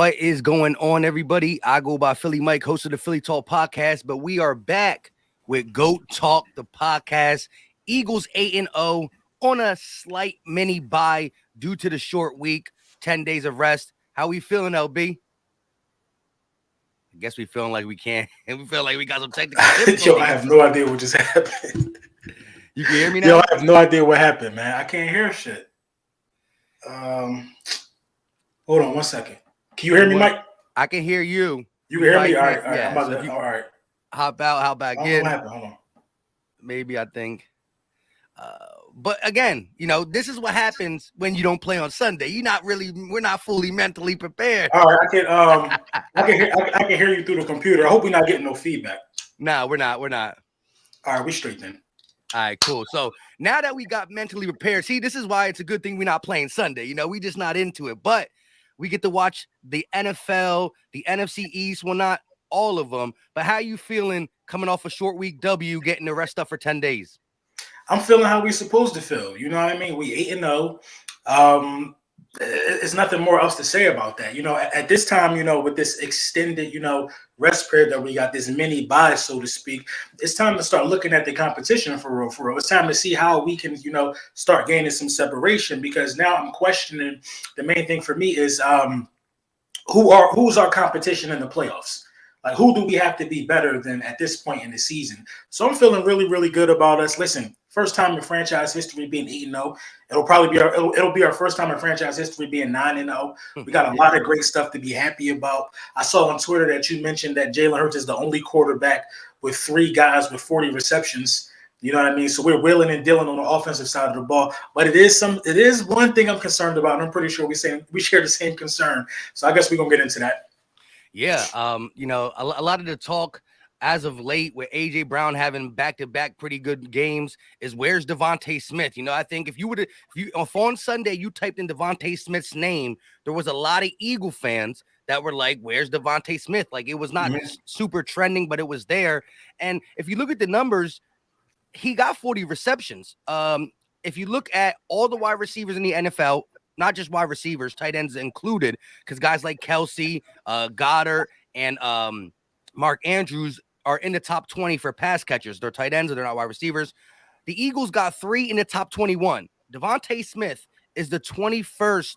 What is going on, everybody? I go by Philly Mike, host of the Philly Talk podcast, but we are back with GOAT Talk, the podcast. Eagles 8-0 on a slight mini bye due to the short week, 10 days of rest. How we feeling, LB? I guess we feeling like we can't. We feel like we got some technical difficulties. Yo, I have no idea what just happened. You can hear me now? Yo, I have no idea what happened, man. I can't hear shit. Hold on one second. Can you hear me, Mike? I can hear you. You can hear me? All right. Yeah, I'm about to, all right. Hop out I don't know again. what happened. Hold on. Maybe I think. But again, this is what happens when you don't play on Sunday. We're not fully mentally prepared. All right, I can hear you through the computer. I hope we're not getting no feedback. No, we're not. All right, we straight then. All right, cool. So now that we got mentally prepared, see, this is why it's a good thing we're not playing Sunday. We just not into it, but we get to watch the NFL, the NFC East. Well, not all of them, but how you feeling coming off a short week W, getting the rest up for 10 days? I'm feeling how we supposed to feel. You know what I mean? We 8-0. It's nothing more else to say about that. At this time, with this extended, rest period that we got, this mini bye, so to speak, it's time to start looking at the competition for real, for real. It's time to see how we can, start gaining some separation, because now I'm questioning. The main thing for me is who's our competition in the playoffs? Like, who do we have to be better than at this point in the season? So I'm feeling really, really good about us. Listen, first time in franchise history being 8-0. It'll probably be it'll be our first time in franchise history being 9-0. We got a lot of great stuff to be happy about. I saw on Twitter that you mentioned that Jalen Hurts is the only quarterback with 3 guys with 40 receptions. You know what I mean? So we're willing and dealing on the offensive side of the ball. But it is one thing I'm concerned about, and I'm pretty sure we share the same concern. So I guess we're gonna get into that. Yeah, a lot of the talk as of late with AJ Brown having back-to-back pretty good games is where's Devontae Smith? I think if you on Sunday you typed in Devontae Smith's name, there was a lot of Eagle fans that were like, "Where's Devontae Smith?" Like, it was not super trending, but it was there. And if you look at the numbers, he got 40 receptions. If you look at all the wide receivers in the NFL, not just wide receivers, tight ends included, because guys like Kelsey, Goddard, and Mark Andrews are in the top 20 for pass catchers. They're tight ends, and they're not wide receivers. The Eagles got 3 in the top 21. Devontae Smith is the 21st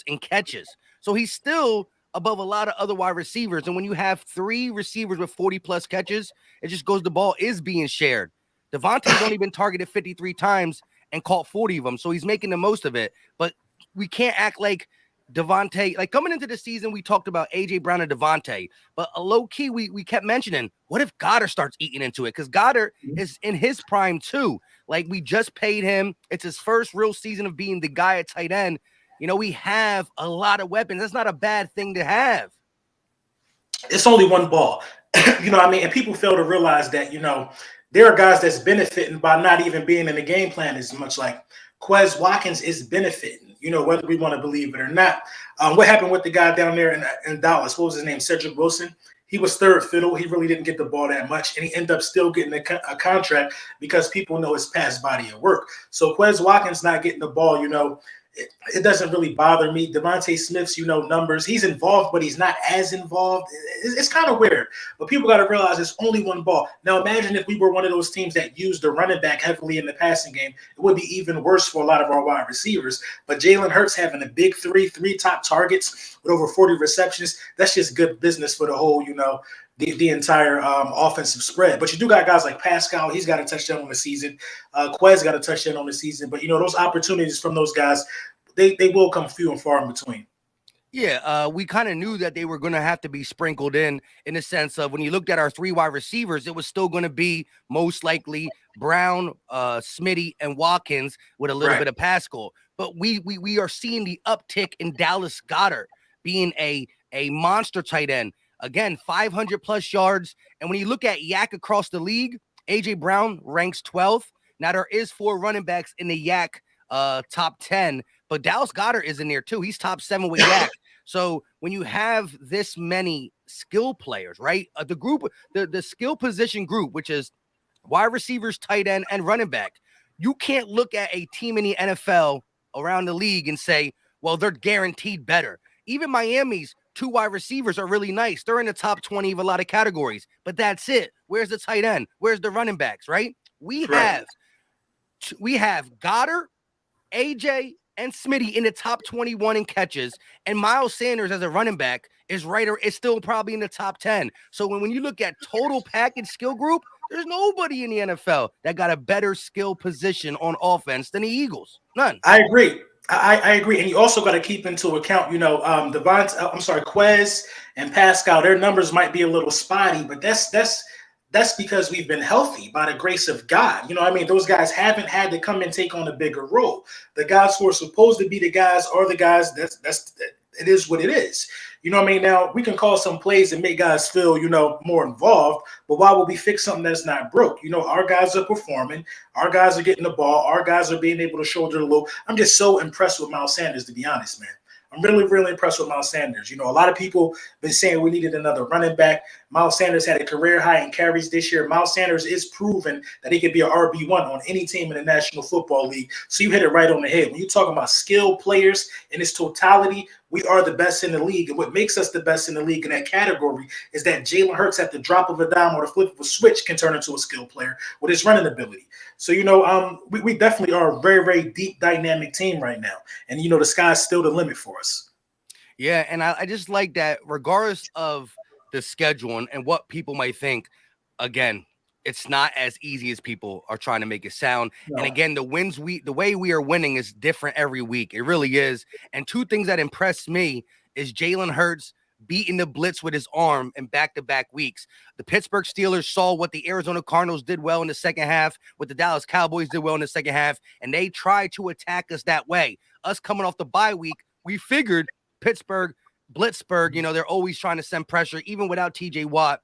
in catches. So he's still above a lot of other wide receivers. And when you have 3 receivers with 40-plus catches, it just goes the ball is being shared. Devontae's only been targeted 53 times and caught 40 of them, so he's making the most of it. But we can't act like Devontae, like coming into the season, we talked about AJ Brown and Devontae, but low key, we kept mentioning, what if Goddard starts eating into it? Because Goddard is in his prime too. Like, we just paid him. It's his first real season of being the guy at tight end. We have a lot of weapons. That's not a bad thing to have. It's only one ball. You know what I mean? And people fail to realize that, there are guys that's benefiting by not even being in the game plan as much. Like Quez Watkins is benefiting, whether we want to believe it or not. What happened with the guy down there in Dallas? What was his name? Cedric Wilson. He was third fiddle. He really didn't get the ball that much, and he ended up still getting a contract because people know his past body of work. So Quez Watkins not getting the ball, it doesn't really bother me. Devontae Smith's, numbers, he's involved, but he's not as involved. It's kind of weird. But people got to realize it's only one ball. Now, imagine if we were one of those teams that used the running back heavily in the passing game. It would be even worse for a lot of our wide receivers. But Jalen Hurts having a big 3 top targets with over 40 receptions, that's just good business for the whole, the entire offensive spread. But you do got guys like Pascal. He's got a touchdown on the season. Quez got a touchdown on the season. But, those opportunities from those guys, they will come few and far in between. Yeah, we kind of knew that they were going to have to be sprinkled in the sense of when you looked at our 3 wide receivers, it was still going to be most likely Brown, Smitty, and Watkins with a little bit of Pascal. But we are seeing the uptick in Dallas Goedert being a monster tight end. Again, 500-plus yards. And when you look at Yak across the league, A.J. Brown ranks 12th. Now, there is 4 running backs in the Yak top 10, but Dallas Goedert is in there too. He's top 7 with Yak. So when you have this many skill players, right, the group, the skill position group, which is wide receivers, tight end, and running back, you can't look at a team in the NFL around the league and say, well, they're guaranteed better. Even Miami's 2 wide receivers are really nice. They're in the top 20 of a lot of categories, but that's it. Where's the tight end? Where's the running backs, right? We Right. have we have Goddard, AJ, and Smitty in the top 21 in catches, and Miles Sanders as a running back is still probably in the top 10. So when you look at total package skill group, there's nobody in the NFL that got a better skill position on offense than the Eagles. None. I agree. I agree, and you also got to keep into account, Quez and Pascal. Their numbers might be a little spotty, but that's because we've been healthy by the grace of God. You know what I mean? Those guys haven't had to come and take on a bigger role. The guys who are supposed to be the guys are the guys. It is what it is. You know what I mean? Now we can call some plays and make guys feel, more involved, but why would we fix something that's not broke? Our guys are performing, our guys are getting the ball, our guys are being able to shoulder the load. I'm just so impressed with Miles Sanders, to be honest, man. I'm really, really impressed with Miles Sanders. A lot of people been saying we needed another running back. Miles Sanders had a career high in carries this year. Miles Sanders is proven that he could be an RB1 on any team in the National Football League. So you hit it right on the head. When you're talking about skilled players in its totality, we are the best in the league. And what makes us the best in the league in that category is that Jalen Hurts at the drop of a dime or the flip of a switch can turn into a skilled player with his running ability. So, we definitely are a very, very deep, dynamic team right now. And, the sky's still the limit for us. Yeah, and I just like that regardless of the schedule and what people might think, again, it's not as easy as people are trying to make it sound. No. And again, the way we are winning is different every week. It really is. And two things that impressed me is Jalen Hurts beating the blitz with his arm in back-to-back weeks. The Pittsburgh Steelers saw what the Arizona Cardinals did well in the second half, what the Dallas Cowboys did well in the second half, and they tried to attack us that way. Us coming off the bye week, we figured Pittsburgh, Blitzburg, they're always trying to send pressure, even without TJ Watt.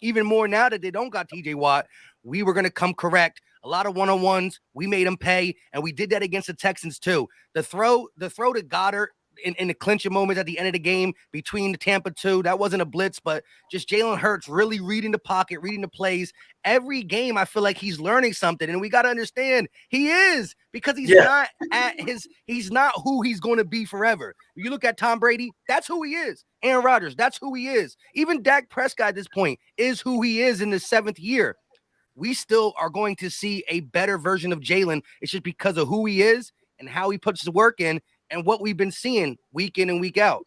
Even more now that they don't got TJ Watt, we were going to come correct. A lot of one-on-ones, we made them pay, and we did that against the Texans too. The throw to Goddard in the clinching moments at the end of the game between the Tampa 2, that wasn't a blitz, but just Jalen Hurts really reading the pocket, reading the plays. Every game, I feel like he's learning something, and we got to understand he is, because he's not who he's going to be forever. You look at Tom Brady, that's who he is. Aaron Rodgers, that's who he is. Even Dak Prescott at this point is who he is in the 7th year. We still are going to see a better version of Jalen. It's just because of who he is and how he puts the work in and what we've been seeing week in and week out.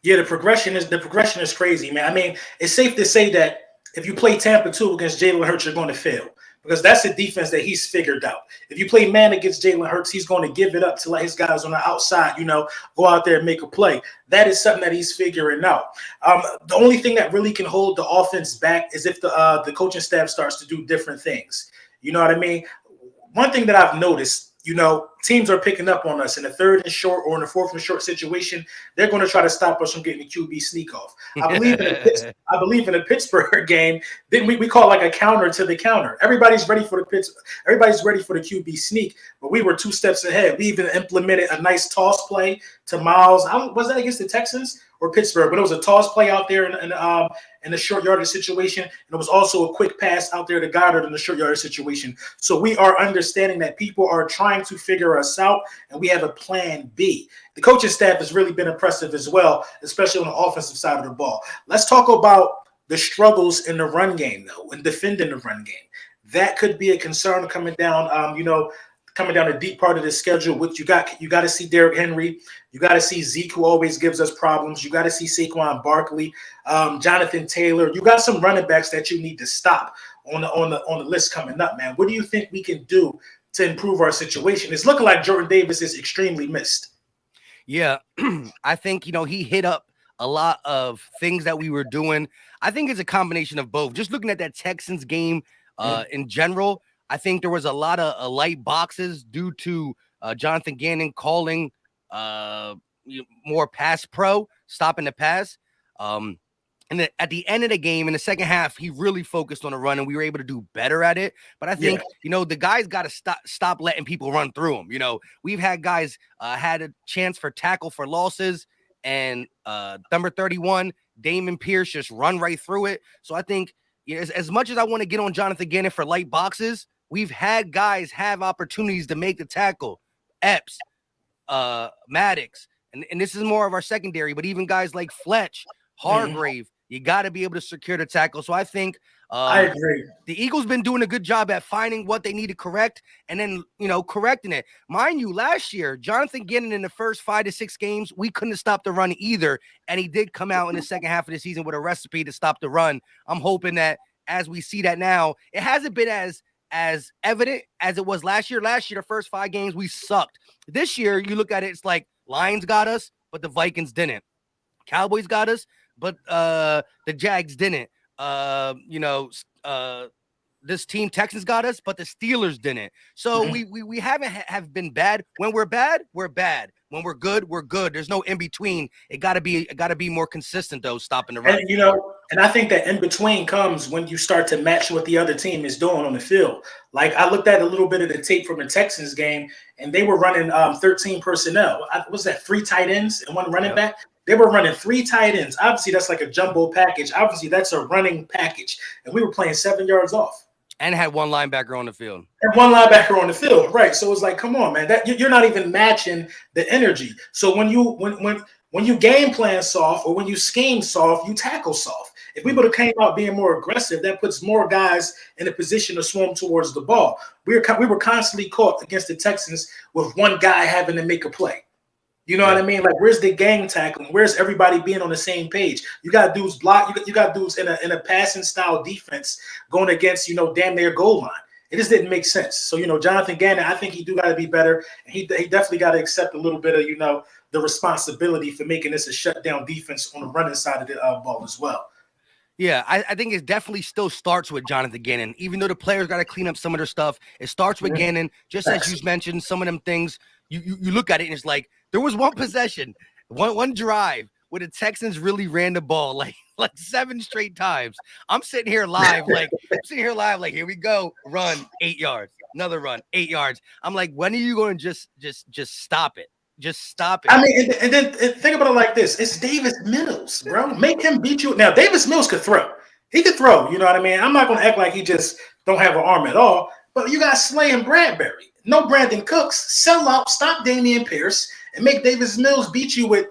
Yeah, the progression is crazy, man. I mean, it's safe to say that if you play Tampa 2 against Jalen Hurts, you're going to fail, because that's the defense that he's figured out. If you play man against Jalen Hurts, he's going to give it up to let his guys on the outside, go out there and make a play. That is something that he's figuring out. The only thing that really can hold the offense back is if the coaching staff starts to do different things. You know what I mean? One thing that I've noticed, teams are picking up on us in a 3rd and short or in a 4th and short situation. They're going to try to stop us from getting a QB sneak off. I believe in a Pittsburgh game. Then we call like a counter to the counter. Everybody's ready for the QB sneak, but we were 2 steps ahead. We even implemented a nice toss play to Miles. Was that against the Texans or Pittsburgh? But it was a toss play out there in the short yardage situation, and it was also a quick pass out there to Goddard in the short yardage situation. So we are understanding that people are trying to figure us out, and we have a plan B. The coaching staff has really been impressive as well, especially on the offensive side of the ball. Let's talk about the struggles in the run game, though, and defending the run game. That could be a concern coming down, coming down a deep part of the schedule. Which you got to see Derrick Henry. You got to see Zeke, who always gives us problems. You got to see Saquon Barkley, Jonathan Taylor. You got some running backs that you need to stop on the list coming up, man. What do you think we can do to improve our situation? It's looking like Jordan Davis is extremely missed. Yeah, I think, he hit up a lot of things that we were doing. I think it's a combination of both. Just looking at that Texans game in general, I think there was a lot of light boxes due to Jonathan Gannon calling more pass pro, stopping the pass. And then at the end of the game, in the second half, he really focused on the run, and we were able to do better at it. But I think, the guys got to stop letting people run through them. We've had guys had a chance for tackle for losses, and number 31, Damon Pierce, just run right through it. So I think as much as I want to get on Jonathan Gannon for light boxes, we've had guys have opportunities to make the tackle. Epps, Maddox, and this is more of our secondary, but even guys like Fletch, Mhm. Hargrave, you got to be able to secure the tackle. So I think I agree. the Eagles been doing a good job at finding what they need to correct and then, correcting it. Mind you, last year, Jonathan Gannon in the first 5 to 6 games, we couldn't stop the run either. And he did come out in the second half of the season with a recipe to stop the run. I'm hoping that as we see that now, it hasn't been as evident as it was last year. Last year, the first 5 games, we sucked. This year, you look at it, it's like Lions got us, but the Vikings didn't. Cowboys got us, but the Jags didn't. This team Texans got us, but the Steelers didn't. So Mhm. we haven't have been bad. When we're bad, we're bad. When we're good, we're good. There's no in between. It gotta be more consistent though, stopping the And run. and I think that in between comes when you start to match what the other team is doing on the field. Like I looked at a little bit of the tape from the Texans game, and they were running 13 personnel. Was that 3 tight ends and 1 running Yep. back? They were running 3 tight ends. Obviously, that's like a jumbo package. Obviously, that's a running package, and we were playing 7 yards off. And had one linebacker on the field. And 1 linebacker on the field, right? So it's like, come on, man, that you're not even matching the energy. So when you game plan soft or when you scheme soft, you tackle soft. If we would have came out being more aggressive, that puts more guys in a position to swarm towards the ball. We were constantly caught against the Texans with one guy having to make a play. You know what I mean? Like, where's the gang tackling? Where's everybody being on the same page? You got dudes block. You got dudes in a passing style defense going against damn near goal line. It just didn't make sense. So Jonathan Gannon, I think he do got to be better. He definitely got to accept a little bit of the responsibility for making this a shutdown defense on the running side of the ball as well. Yeah, I think it definitely still starts with Jonathan Gannon. Even though the players got to clean up some of their stuff, it starts with Gannon. Just as you mentioned, some of them things, you look at it and it's like there was one possession, one drive where the Texans really ran the ball like 7 straight times. I'm sitting here live, like here we go, run 8 yards, another run 8 yards. I'm like, when are you going to just stop it? Just stop it. I mean, and then think about it like this: it's Davis Mills, bro. Make him beat you. Now, Davis Mills could throw. He could throw. You know what I mean? I'm not going to act like he just don't have an arm at all. But you got Slay and Bradbury. No Brandon Cooks. Sell out. Stop Damian Pierce and make Davis Mills beat you with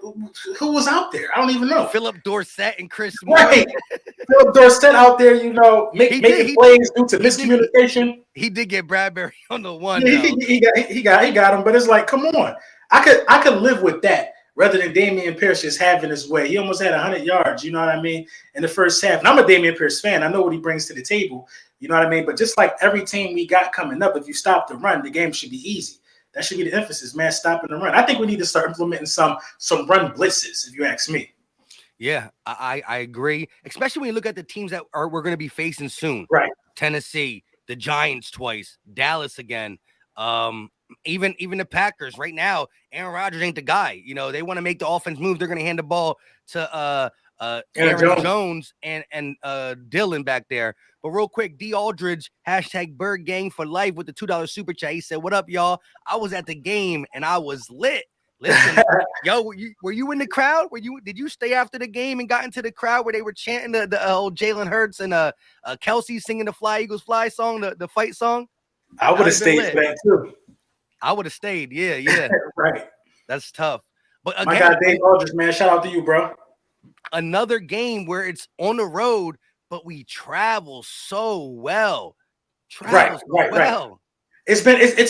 who was out there. I don't even know. Philip Dorsett and Chris Moore. Right. Philip Dorsett out there, making plays due to miscommunication. He did get Bradbury on the one. Yeah, he got him. But it's like, come on. I could live with that rather than Damian Pierce just having his way. He almost had 100 yards, you know what I mean, in the first half. And I'm a Damian Pierce fan. I know what he brings to the table, you know what I mean? But just like every team we got coming up, if you stop the run, the game should be easy. That should be the emphasis, man, stopping the run. I think we need to start implementing some run blitzes, if you ask me. Yeah, I agree, especially when you look at the teams that we're going to be facing soon. Right. Tennessee, the Giants twice, Dallas again. Even the Packers right now, Aaron Rodgers ain't the guy. They want to make the offense move. They're going to hand the ball to Aaron Jones and Dylan back there. But real quick, D Aldridge, #Bird Gang for life with the $2 super chat. He said, "What up, y'all? I was at the game and I was lit. Listen, yo, were you in the crowd? Did you stay after the game and got into the crowd where they were chanting the old Jalen Hurts and Kelsey singing the Fly Eagles Fly song, the fight song? I would have stayed for that too. I would have stayed. Yeah. Right. That's tough. But again, my God, Dave Aldridge, man, shout out to you, bro. Another game where it's on the road, but we travel so well. Right. It's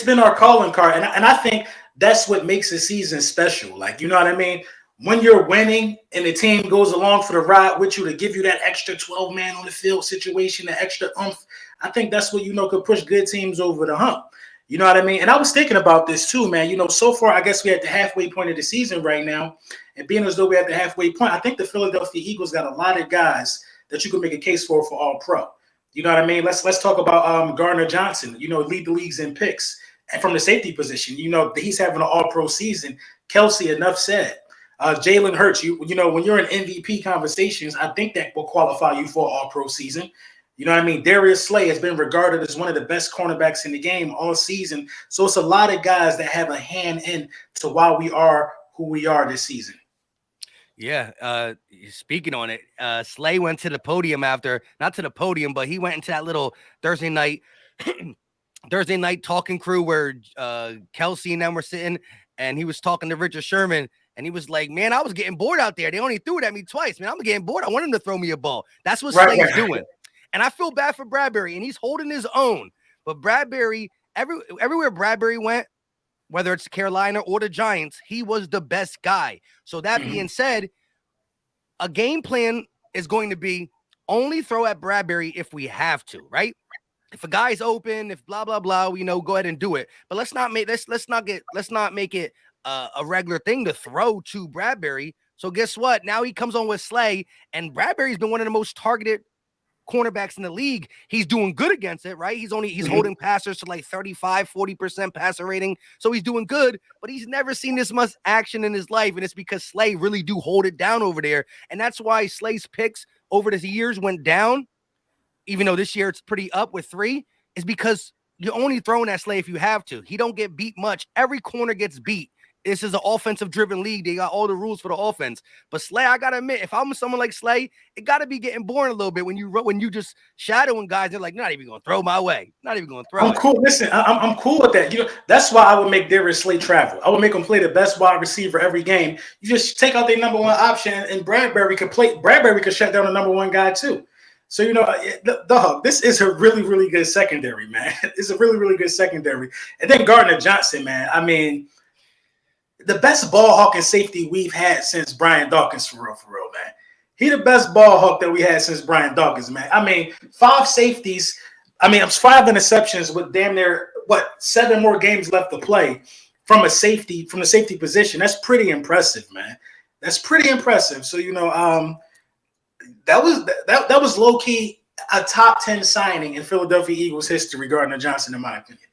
been our calling card, and I think that's what makes a season special. Like, you know what I mean? When you're winning and the team goes along for the ride with you to give you that extra 12 man on the field situation, the extra oomph, I think that's what could push good teams over the hump. You know what I mean? And I was thinking about this too, man. So far, I guess we're at the halfway point of the season right now. And being as though we're at the halfway point, I think the Philadelphia Eagles got a lot of guys that you can make a case for all pro. You know what I mean? Let's talk about Gardner Johnson, lead the leagues in picks. And from the safety position, he's having an all-pro season. Kelsey, enough said. Jalen Hurts, when you're in MVP conversations, I think that will qualify you for an all-pro season. You know what I mean? Darius Slay has been regarded as one of the best cornerbacks in the game all season. So it's a lot of guys that have a hand in to why we are who we are this season. Yeah. Speaking on it, Slay went to the podium not to the podium, but he went into that little Thursday night talking crew where Kelsey and them were sitting, and he was talking to Richard Sherman. And he was like, man, I was getting bored out there. They only threw it at me twice. Man, I'm getting bored. I want him to throw me a ball. That's what Right, Slay's right. doing. And I feel bad for Bradbury, and he's holding his own. But Bradbury, everywhere Bradbury went, whether it's Carolina or the Giants, he was the best guy. So that being said, a game plan is going to be only throw at Bradbury if we have to, right? If a guy's open, if blah blah blah, go ahead and do it. But let's not make it a regular thing to throw to Bradbury. So guess what? Now he comes on with Slay, and Bradbury's been one of the most targeted cornerbacks in the league. He's doing good against it, right? He's holding passers to like 35-40% passer rating. So he's doing good, but he's never seen this much action in his life. And it's because Slay really do hold it down over there. And that's why Slay's picks over the years went down, even though this year it's pretty up with 3, is because you're only throwing at Slay if you have to. He don't get beat much. Every corner gets beat. This is an offensive-driven league. They got all the rules for the offense. But Slay, I gotta admit, if I'm someone like Slay, it gotta be getting boring a little bit when you just shadowing guys. They're like, not even gonna throw my way. Not even gonna throw. I'm cool. Listen, I'm cool with that. That's why I would make Darius Slay travel. I would make him play the best wide receiver every game. You just take out their number one option, and Bradbury could play. Bradbury could shut down the number one guy too. So dog, this is a really, really good secondary, man. It's a really, really good secondary. And then Gardner Johnson, man. I mean, the best ball hawking safety we've had since Brian Dawkins, for real, man. He the best ball hawk that we had since Brian Dawkins, man. I mean, 5 safeties. I mean, 5 interceptions with damn near 7 more games left to play from the safety position. That's pretty impressive, man. That's pretty impressive. So that was low key a top 10 signing in Philadelphia Eagles history, Gardner Johnson, in my opinion.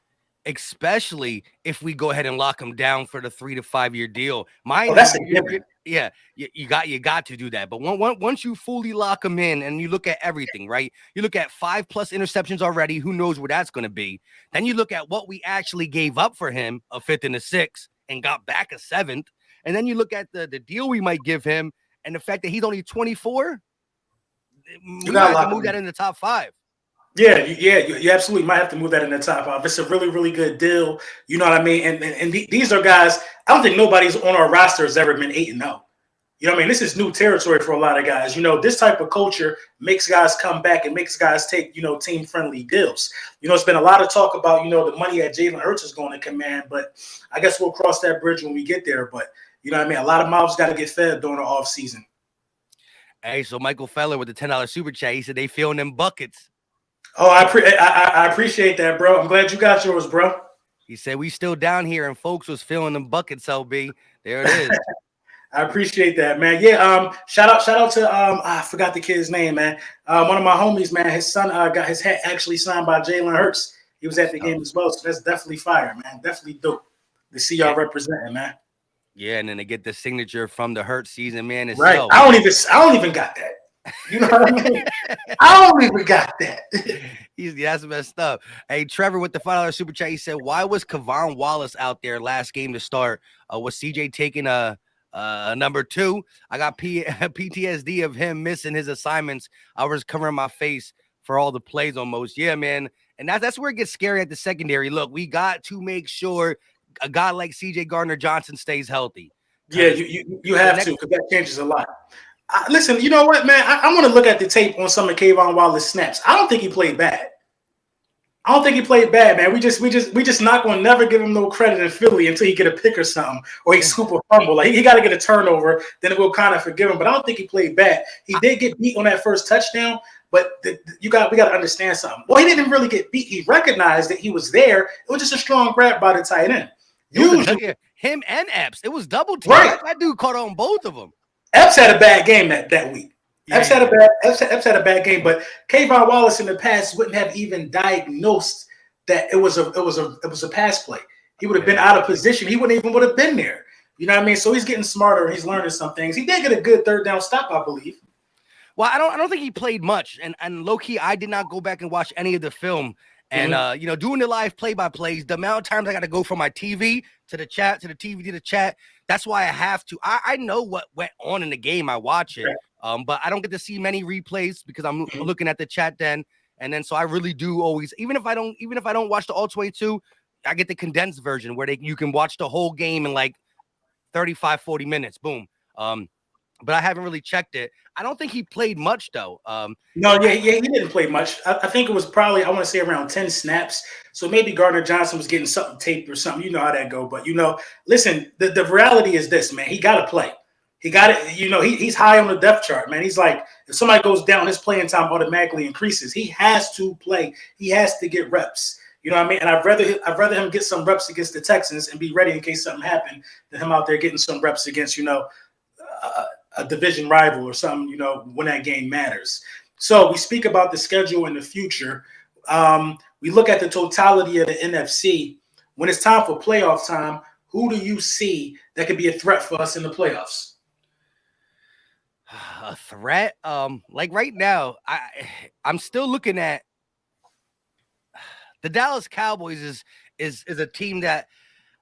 Especially if we go ahead and lock him down for the 3 to 5 year deal. That's a given. Yeah, you got to do that. But once you fully lock him in and you look at everything, right? You look at 5+ interceptions already. Who knows where that's going to be? Then you look at what we actually gave up for him, a 5th and a 6th, and got back a 7th. And then you look at the deal we might give him and the fact that he's only 24. You got to move that in the top 5. Yeah, you absolutely might have to move that in the top 5. It's a really, really good deal. You know what I mean? And these are guys, I don't think nobody's on our roster has ever been 8-0. You know what I mean? This is new territory for a lot of guys. This type of culture makes guys come back and makes guys take, team-friendly deals. It's been a lot of talk about, the money that Jalen Hurts is going to command, but I guess we'll cross that bridge when we get there. But, you know what I mean? A lot of mouths got to get fed during the offseason. Hey, so Michael Feller with the $10 super chat, he said they feeling them buckets. Oh, I appreciate that, bro. I'm glad you got yours, bro. He said we still down here and folks was feeling them buckets, LB. There it is. I appreciate that, man. Yeah, shout out to I forgot the kid's name, man. One of my homies, man. His son got his hat actually signed by Jalen Hurts. He was at the game as well, so that's definitely fire, man. Definitely dope to see y'all representing, man. Yeah, and then to get the signature from the Hurts season, man. Right. I don't even got that. You know what I mean? I don't even got that. That's messed up. Hey, Trevor with the $5 super chat, he said, why was Kavon Wallace out there last game to start? Was CJ taking a number 2? I got PTSD of him missing his assignments. I was covering my face for all the plays almost. Yeah, man. And that's where it gets scary at the secondary. Look, we got to make sure a guy like CJ Gardner-Johnson stays healthy. Yeah, you have to, because that changes a lot. Listen, you know what, man? I want to look at the tape on some of Kavon Wallace snaps. I don't think he played bad. Man. We just not going to never give him no credit in Philly until he get a pick or something, or he scoop a fumble. Like he got to get a turnover, then we'll kind of forgive him. But I don't think he played bad. He did get beat on that first touchdown, but we got to understand something. Well, he didn't really get beat. He recognized that he was there. It was just a strong grab by the tight end. Usually, him and Epps, it was double team. Right. That dude caught on both of them. Epps had a bad game that week. Epps had a bad game, but Kavon Wallace in the past wouldn't have even diagnosed that it was a pass play. He would have been out of position. He wouldn't even would have been there. You know what I mean? So he's getting smarter. He's learning some things. He did get a good 3rd down stop, I believe. Well, I don't think he played much, and low key, I did not go back and watch any of the film. And doing the live play-by-plays, the amount of times I got to go from my TV to the chat to the TV to the chat. That's why I have to. I know what went on in the game. I watch it, but I don't get to see many replays because I'm looking at the chat then. And then so I really do always, even if I don't watch the all 22, I get the condensed version where you can watch the whole game in like 35, 40 minutes. Boom. But I haven't really checked it. I don't think he played much though. No, yeah, he didn't play much. I think it was probably, I want to say, around 10 snaps. So maybe Gardner Johnson was getting something taped or something. You know how that go. But, listen, the reality is this, man. He got to play. He got it. He's high on the depth chart, man. He's like, if somebody goes down, his playing time automatically increases. He has to play. He has to get reps. You know what I mean? And I'd rather him get some reps against the Texans and be ready in case something happened than him out there getting some reps against, a division rival or something, when that game matters. So we speak about the schedule in the future. We look at the totality of the NFC. When it's time for playoff time, who do you see that could be a threat for us in the playoffs? A threat? Like right now, I'm still looking at the Dallas Cowboys is a team that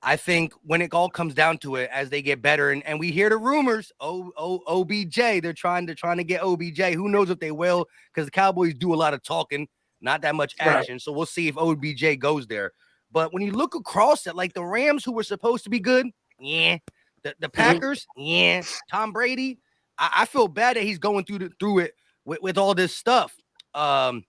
I think when it all comes down to it, as they get better, and we hear the rumors, OBJ, they're trying to get OBJ. Who knows if they will, because the Cowboys do a lot of talking, not that much action. Right. So we'll see if OBJ goes there. But when you look across it, like the Rams, who were supposed to be good, yeah. The Packers, yeah. Tom Brady, I feel bad that he's going through it with all this stuff. I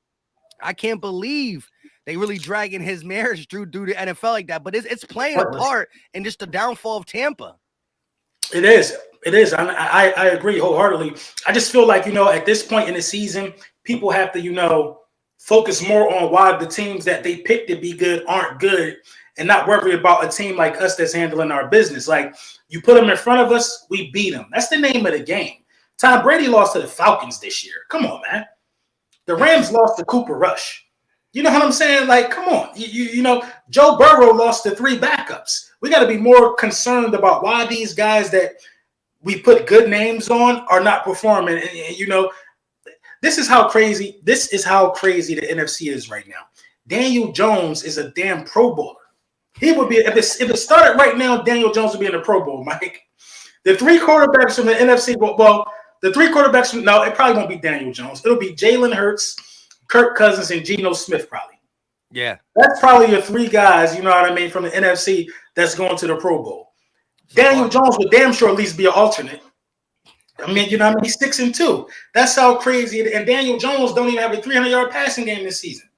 can't believe they really dragging his marriage through the NFL like that, but it's playing a part in just the downfall of Tampa. It is. I agree wholeheartedly. I just feel like, at this point in the season, people have to, focus more on why the teams that they pick to be good aren't good and not worry about a team like us that's handling our business. Like, you put them in front of us, we beat them. That's the name of the game. Tom Brady lost to the Falcons this year. Come on, man. The Rams lost to Cooper Rush. You know what I'm saying? Like, come on. Joe Burrow lost to 3 backups. We got to be more concerned about why these guys that we put good names on are not performing. And this is how crazy the NFC is right now. Daniel Jones is a damn Pro Bowler. He would be, if it started right now, Daniel Jones would be in the Pro Bowl, Mike. The 3 quarterbacks from the NFC, the 3 quarterbacks no, it probably won't be Daniel Jones. It'll be Jalen Hurts, Kirk Cousins, and Geno Smith probably. Yeah. That's probably your 3 guys, you know what I mean, from the NFC that's going to the Pro Bowl. Daniel Jones would damn sure at least be an alternate. I mean, he's 6-2. That's how crazy it is. And Daniel Jones don't even have a 300-yard passing game this season.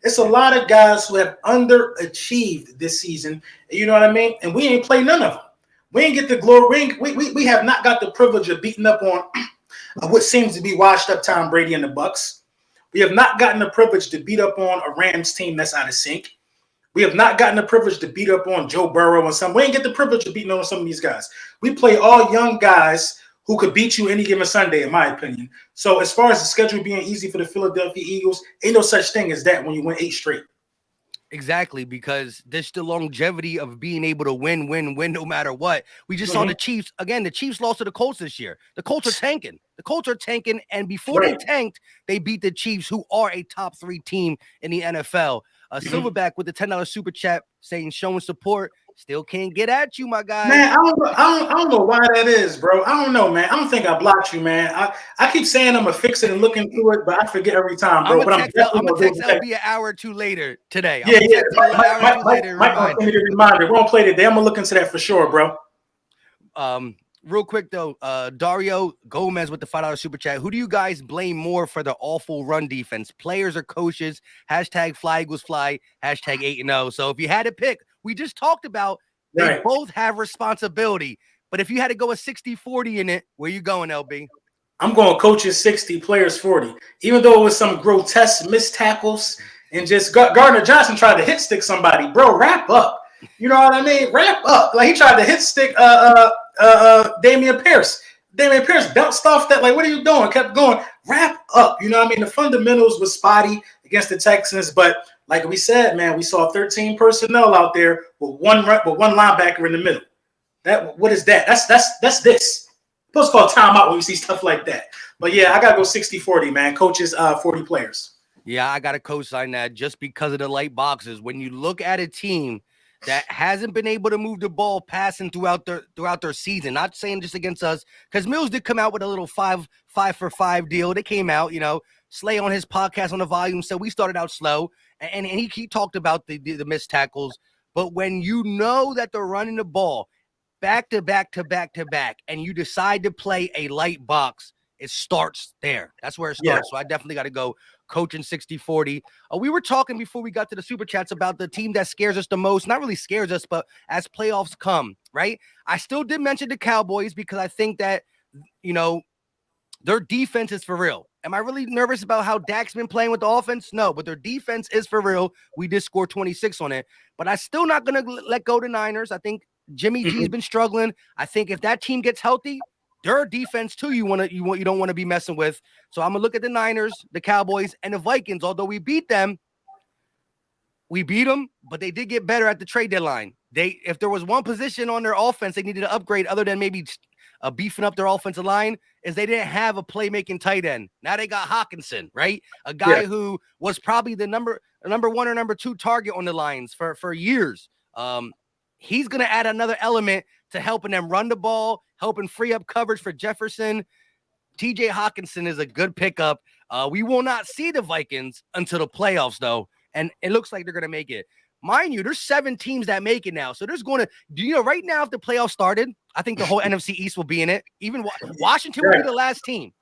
It's a lot of guys who have underachieved this season. You know what I mean? And we ain't played none of them. We ain't get the glory. We have not got the privilege of beating up on what seems to be washed up Tom Brady and the Bucs. We have not gotten the privilege to beat up on a Rams team that's out of sync. We have not gotten the privilege to beat up on Joe Burrow and some. We ain't get the privilege of beating on some of these guys. We play all young guys who could beat you any given Sunday, in my opinion. So as far as the schedule being easy for the Philadelphia Eagles, ain't no such thing as that when you win 8 straight. Exactly, because there's the longevity of being able to win no matter what. We just saw the Chiefs. Again, the Chiefs lost to the Colts this year. The Colts are tanking. And before they tanked, they beat the Chiefs, who are a top 3 team in the NFL. Silverback with the $10 super chat saying showing support. Still can't get at you, my guy. Man, I don't know why that is, bro. I don't know, man. I don't think I blocked you, man. I keep saying I'm going to fix it and look into it, but I forget every time, bro. I'm going to text LB an hour or 2 later today. Yeah. Mike going to send me the reminder. We're going to play today. I'm going to look into that for sure, bro. Real quick, though, Dario Gomez with the $5 super chat. Who do you guys blame more for the awful run defense? Players or coaches? Hashtag fly Eagles fly. Hashtag 8-0. So if you had to pick, we just talked about they both have responsibility. But if you had to go a 60-40 in it, where you going, LB? I'm going coaches 60, players 40. Even though it was some grotesque missed tackles and just Gardner Johnson tried to hit stick somebody. Bro, wrap up. You know what I mean? Wrap up. Like he tried to hit stick Damian Pierce. Damian Pierce bounced off that. Like, what are you doing? Kept going. Wrap up. You know what I mean? The fundamentals was spotty against the Texans, but like we said, man, we saw 13 personnel out there with one linebacker in the middle. What is that? That's this. Supposed to call timeout when we see stuff like that. But yeah, I gotta go 60-40, man. Coaches, 40 players. Yeah, I gotta co-sign that just because of the light boxes. When you look at a team that hasn't been able to move the ball passing throughout their season, not saying just against us, because Mills did come out with a little 5 for 5 deal. They came out, Slay on his podcast on the volume said we started out slow, and he talked about the missed tackles. But when you know that they're running the ball, back to back to back to back, and you decide to play a light box, it starts there. That's where it starts. So I definitely got to go coaching 60-40. We were talking before we got to the super chats about the team that scares us the most. Not really scares us, but as playoffs come, right? I still did mention the Cowboys because I think that, their defense is for real. Am I really nervous about how Dak's been playing with the offense? No, but their defense is for real. We did score 26 on it, but I'm still not going to let go the Niners. I think Jimmy G's been struggling. I think if that team gets healthy, their defense too, you don't want to be messing with. So I'm gonna look at the Niners, the Cowboys, and the Vikings. Although we beat them, but they did get better at the trade deadline. If there was one position on their offense they needed to upgrade, other than maybe beefing up their offensive line, is they didn't have a playmaking tight end. Now they got Hawkinson, right? A guy who was probably the number one or number two target on the lines for years. He's gonna add another element to helping them run the ball, helping free up coverage for Jefferson. TJ Hawkinson is a good pickup. We will not see the Vikings until the playoffs, though, and it looks like they're going to make it. Mind you, there's 7 teams that make it now. So there's going to, right now, if the playoffs started, I think the whole NFC East will be in it. Even Washington will be the last team.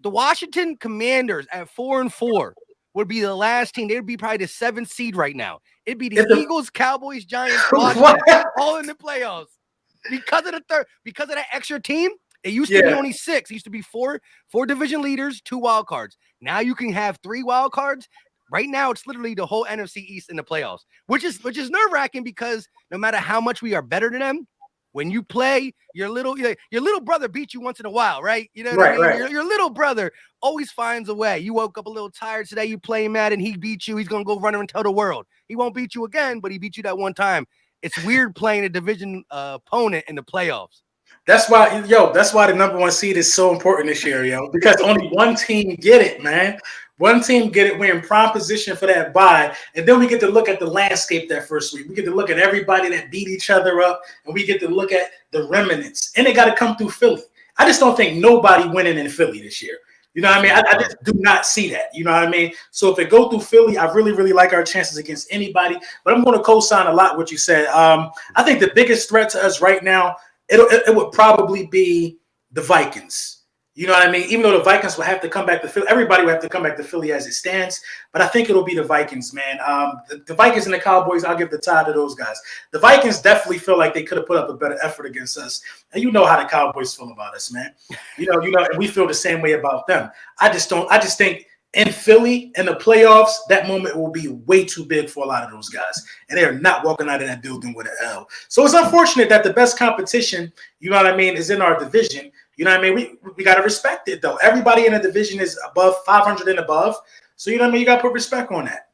The Washington Commanders at 4-4 would be the last team. They would be probably the 7th seed right now. It'd be the Eagles, Cowboys, Giants, Washington, all in the playoffs. Because of that extra team, it used to be only 6. It used to be four division leaders, 2 wild cards. Now you can have 3 wild cards. Right now, it's literally the whole NFC East in the playoffs, which is nerve-wracking because no matter how much we are better than them, when you play, your little brother beats you once in a while, right? You know what I mean? Right. Your little brother always finds a way. You woke up a little tired today, you play mad, and he beat you. He's gonna go run and tell the world. He won't beat you again, but he beat you that one time. It's weird playing a division opponent in the playoffs. That's why the number 1 seed is so important this year, because only one team get it, man. One team get it. We're in prime position for that bye, and then we get to look at the landscape that first week. We get to look at everybody that beat each other up, and we get to look at the remnants, and they got to come through Philly. I just don't think nobody winning in Philly this year. You know what I mean? I just do not see that. You know what I mean? So if it go through Philly, I really, really like our chances against anybody. But I'm going to co-sign a lot what you said. I think the biggest threat to us right now, it would probably be the Vikings. You know what I mean? Even though the Vikings will have to come back to Philly, everybody will have to come back to Philly as it stands. But I think it'll be the Vikings, man. The Vikings and the Cowboys, I'll give the tie to those guys. The Vikings definitely feel like they could have put up a better effort against us. And you know how the Cowboys feel about us, man. You know, and we feel the same way about them. I just think in Philly in the playoffs, that moment will be way too big for a lot of those guys. And they're not walking out of that building with an L. So it's unfortunate that the best competition, you know what I mean, is in our division. You know what I mean? We got to respect it, though. Everybody in the division is above 500 and above. So, you know what I mean? You got to put respect on that.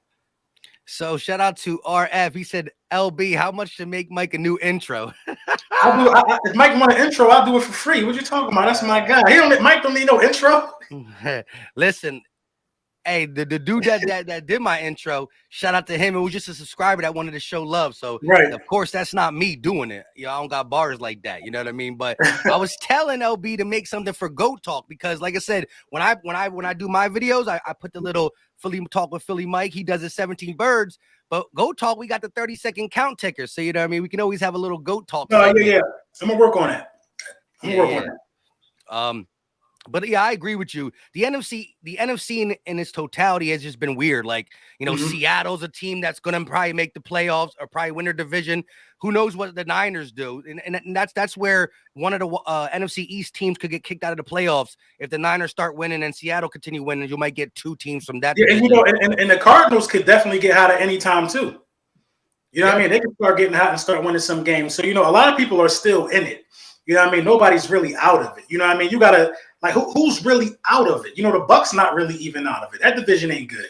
So, shout out to RF. He said, LB, how much to make Mike a new intro? If Mike want an intro, I'll do it for free. What you talking about? That's my guy. Mike don't need no intro. Listen, hey, the dude that did my intro, shout out to him. It was just a subscriber that wanted to show love. So, of course, that's not me doing it. I don't got bars like that. You know what I mean? But I was telling LB to make something for Goat Talk because, like I said, when I do my videos, I put the little Philly Talk with Philly Mike. He does it 17 birds. But Goat Talk, we got the 30-second count ticker. So, you know what I mean? We can always have a little Goat Talk. No, yeah. I'm going to work on that. But yeah, I agree with you. The NFC in its totality has just been weird. Like, Seattle's a team that's going to probably make the playoffs or probably win their division. Who knows what the Niners do? And that's where one of the NFC East teams could get kicked out of the playoffs. If the Niners start winning and Seattle continue winning, you might get 2 teams from that. Yeah, and the Cardinals could definitely get hot at any time too. You know what I mean? They can start getting hot and start winning some games. So, a lot of people are still in it. You know what I mean? Nobody's really out of it. You know what I mean? You got to, who's really out of it? The Bucks not really even out of it. That division ain't good.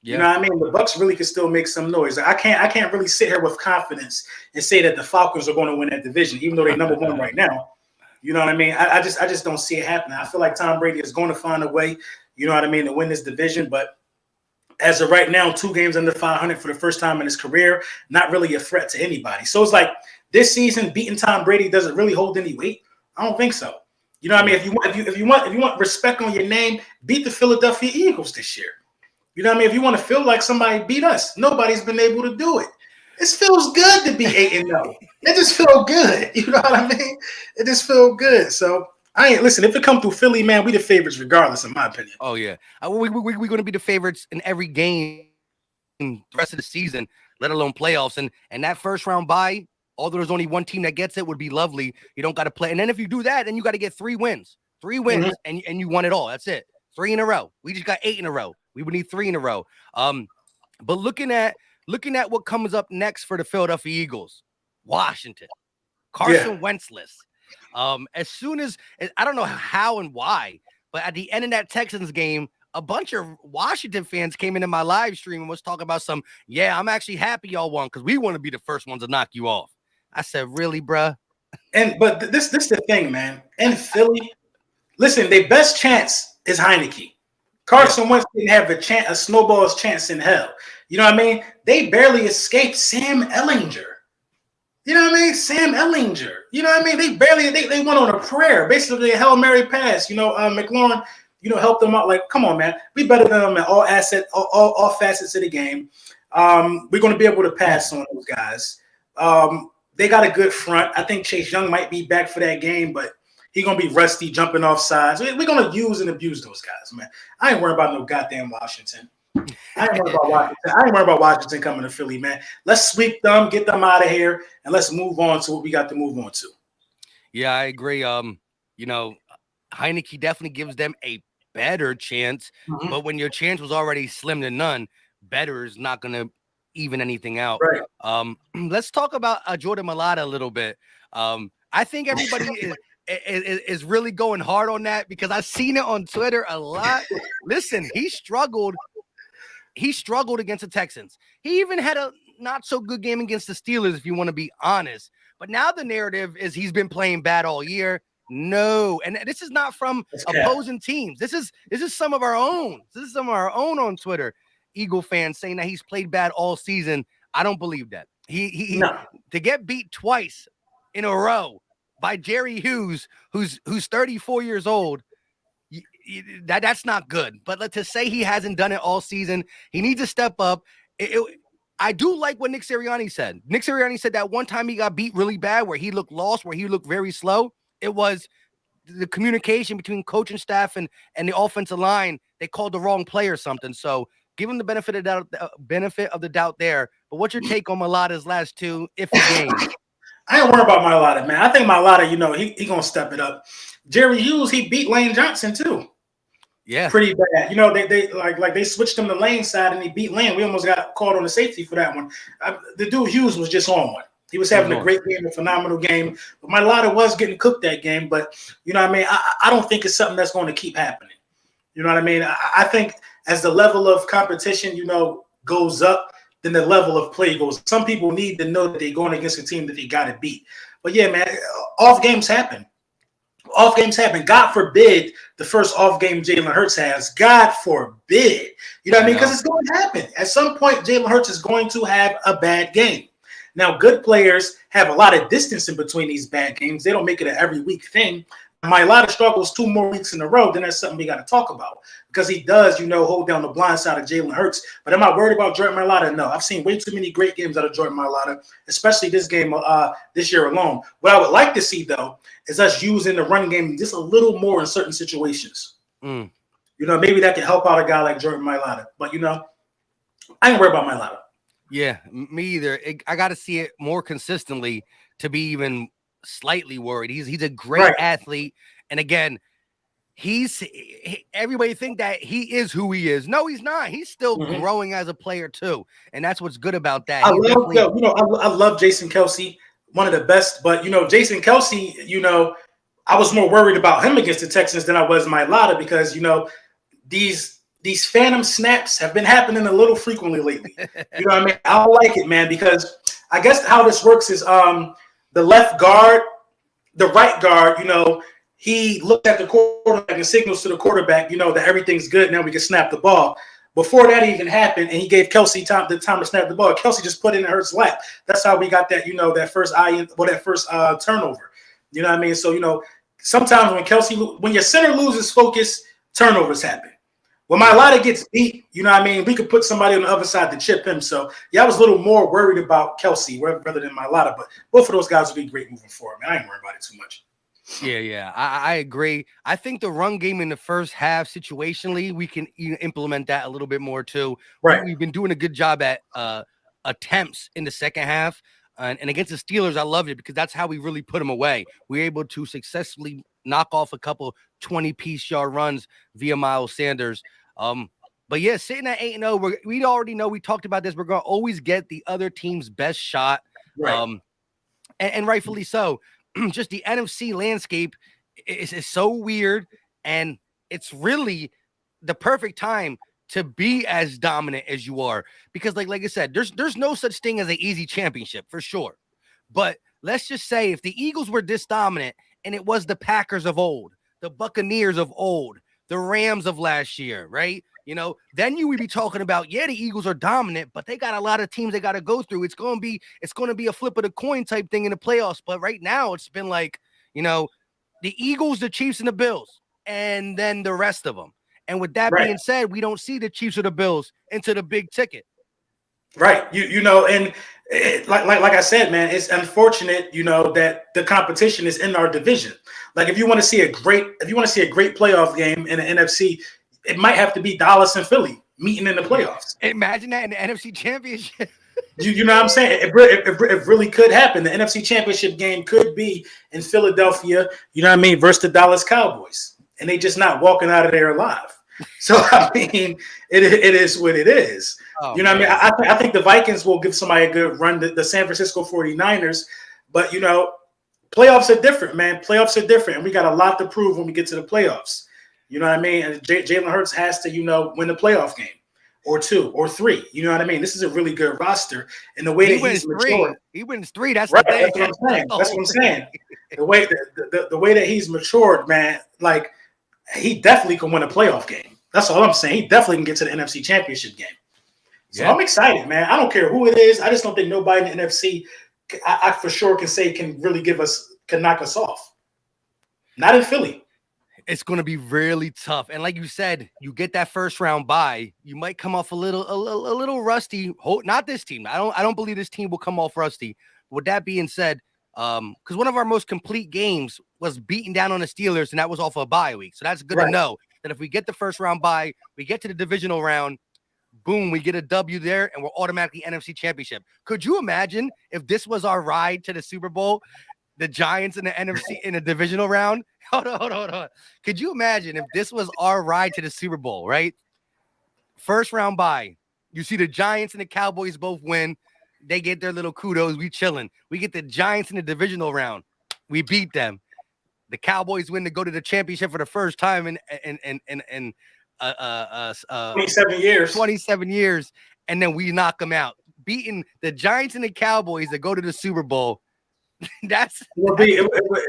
Yeah. You know what I mean? The Bucks really can still make some noise. I can't really sit here with confidence and say that the Falcons are going to win that division, even though they're number 1 right now. You know what I mean? I just don't see it happening. I feel like Tom Brady is going to find a way, you know what I mean, to win this division. But as of right now, 2 games under 500 for the first time in his career, not really a threat to anybody. So it's like this season, beating Tom Brady doesn't really hold any weight. I don't think so. You know what I mean? If you want respect on your name, beat the Philadelphia Eagles this year. You know what I mean? If you want to feel like somebody beat us, nobody's been able to do it. It feels good to be 8-0. It just feels good. You know what I mean? It just feels good. So I ain't listen. If it come through Philly, man, we the favorites regardless, in my opinion. Oh yeah, we're going to be the favorites in every game the rest of the season, let alone playoffs. And that first round bye, although there's only one team that gets it, would be lovely. You don't got to play, and then if you do that, then you got to get 3 wins, Mm-hmm. and you won it all. That's it, 3 in a row. We just got 8 in a row. We would need 3 in a row. But looking at what comes up next for the Philadelphia Eagles, Washington, Yeah. Carson Wentzless. As soon as I don't know how and why, but at the end of that Texans game, a bunch of Washington fans came into my live stream and was talking about yeah, I'm actually happy y'all won because we want to be the first ones to knock you off. I said, really, bruh? But this the thing, man. In Philly, listen, their best chance is Heineke. Carson Wentz didn't have a snowball's chance in hell. You know what I mean? They barely escaped Sam Ellinger. You know what I mean? Sam Ellinger. You know what I mean? They went on a prayer, basically a Hail Mary pass. McLaurin, helped them out. Like, come on, man. We better than them in all facets of the game. We're going to be able to pass on those guys. They got a good front. I think Chase Young might be back for that game, but he's going to be rusty, jumping off sides. We're going to use and abuse those guys, man. I ain't worried about no goddamn Washington. I ain't worried about Washington coming to Philly, man. Let's sweep them, get them out of here, and let's move on to what we got to move on to. Yeah, I agree. Heineke definitely gives them a better chance, but when your chance was already slim to none, better is not going to even anything out. Right. Let's talk about Jordan Mailata a little bit. I think everybody is really going hard on that because I've seen it on Twitter a lot. Listen, he struggled against the Texans. He even had a not so good game against the Steelers, if you want to be honest. But now the narrative is he's been playing bad all year. No, and this is not from opposing teams. This is some of our own. This is some of our own on Twitter. Eagle fans saying that he's played bad all season. I don't believe that. He to get beat twice in a row by Jerry Hughes, who's 34 years old. That's not good. But to say he hasn't done it all season, he needs to step up. I do like what Nick Sirianni said. Nick Sirianni said that one time he got beat really bad, where he looked lost, where he looked very slow. It was the communication between coach and staff and the offensive line. They called the wrong play or something. So give him the benefit of the doubt there. But what's your take on Mailata's last two iffy games? I ain't worried about Mailata, man. I think Mailata, he gonna step it up. Jerry Hughes, he beat Lane Johnson too. Yeah, pretty bad. They switched him to Lane side and he beat Lane. We almost got called on the safety for that one. The dude Hughes was just on one. He was having a great game, a phenomenal game. But Mailata was getting cooked that game. But you know what I mean? I don't think it's something that's going to keep happening. You know what I mean? I think as the level of competition, goes up, then the level of play goes. Some people need to know that they're going against a team that they got to beat. But yeah, man, off games happen. Off games happen. God forbid the first off game Jalen Hurts has. God forbid. You know what I mean? Because it's going to happen. At some point, Jalen Hurts is going to have a bad game. Now, good players have a lot of distance in between these bad games. They don't make it an every week thing. Mailata struggles 2 more weeks in a row, then that's something we got to talk about. Because he does, hold down the blind side of Jalen Hurts. But am I worried about Jordan Mailata? No. I've seen way too many great games out of Jordan Mailata, especially this game this year alone. What I would like to see, though, is us using the run game just a little more in certain situations. Maybe that can help out a guy like Jordan Mailata. But, I ain't worried about Mailata. Yeah, me either. I got to see it more consistently to be even slightly worried. He's a great athlete. And again, everybody think that he is who he is. No, he's not. He's still growing as a player too. And that's what's good about that. I love Jason Kelce, one of the best. But, Jason Kelce, I was more worried about him against the Texans than I was Mailata because, these phantom snaps have been happening a little frequently lately. You know what I mean? I don't like it, man, because I guess how this works is the left guard, the right guard, he looked at the quarterback and signals to the quarterback, that everything's good. Now we can snap the ball. Before that even happened, and he gave Kelce the time to snap the ball, Kelce just put it in Hurts' lap. That's how we got that, that first turnover. You know what I mean? So, sometimes when your center loses focus, turnovers happen. When Yeah. Mailata gets beat, you know what I mean, we could put somebody on the other side to chip him. So, yeah, I was a little more worried about Kelsey rather than Mailata, but both of those guys will be great moving forward, man. I ain't worried about it too much. Yeah, I agree. I think the run game in the first half, situationally, we can implement that a little bit more too. Right. We've been doing a good job at attempts in the second half, and against the Steelers, I loved it because that's how we really put them away. We were able to successfully knock off a couple 20-piece yard runs via Miles Sanders. But yeah, sitting at 8-0, we already know, we talked about this. We're gonna always get the other team's best shot. Right. And rightfully so. Just the NFC landscape is so weird, and it's really the perfect time to be as dominant as you are, because like I said, there's no such thing as an easy championship for sure. But let's just say if the Eagles were this dominant and it was the Packers of old, the Buccaneers of old, the Rams of last year, right? Then you would be talking about, yeah, the Eagles are dominant, but they got a lot of teams they got to go through. It's going to be a flip of the coin type thing in the playoffs. But right now it's been like, the Eagles, the Chiefs, and the Bills, and then the rest of them. And with that being said, we don't see the Chiefs or the Bills into the big ticket. Right. And like I said, man, it's unfortunate, that the competition is in our division. Like if you want to see a great playoff game in the NFC, it might have to be Dallas and Philly meeting in the playoffs. Imagine that in the NFC Championship. You know what I'm saying? It really could happen. The NFC Championship game could be in Philadelphia, you know what I mean, versus the Dallas Cowboys. And they just not walking out of there alive. So, I mean, it is what it is. Oh, you know man. what I mean? I think the Vikings will give somebody a good run, the San Francisco 49ers. But, playoffs are different, man. Playoffs are different. And we got a lot to prove when we get to the playoffs. You know what I mean? And Jalen Hurts has to, win the playoff game or 2 or 3. You know what I mean? This is a really good roster. And the way that he's matured. He wins 3. That's right. The thing. That's what I'm saying. That's what I'm saying. The way that he's matured, man, like he definitely can win a playoff game. That's all I'm saying. He definitely can get to the NFC Championship game. So I'm excited, man. I don't care who it is. I just don't think nobody in the NFC, I for sure can say can knock us off. Not in Philly. It's going to be really tough. And like you said, you get that first round bye, you might come off a little rusty. Not this team. I don't believe this team will come off rusty. With that being said, because one of our most complete games was beating down on the Steelers, and that was off a bye week. So that's good to know that if we get the first round bye, we get to the divisional round, boom, we get a W there, and we're automatically NFC Championship. Could you imagine if this was our ride to the Super Bowl? The Giants in the NFC in the divisional round. Hold on. Could you imagine if this was our ride to the Super Bowl, right? First round bye. You see the Giants and the Cowboys both win. They get their little kudos. We chilling. We get the Giants in the divisional round. We beat them. The Cowboys win to go to the championship for the first time in 27 years. 27 years. And then we knock them out. Beating the Giants and the Cowboys to go to the Super Bowl.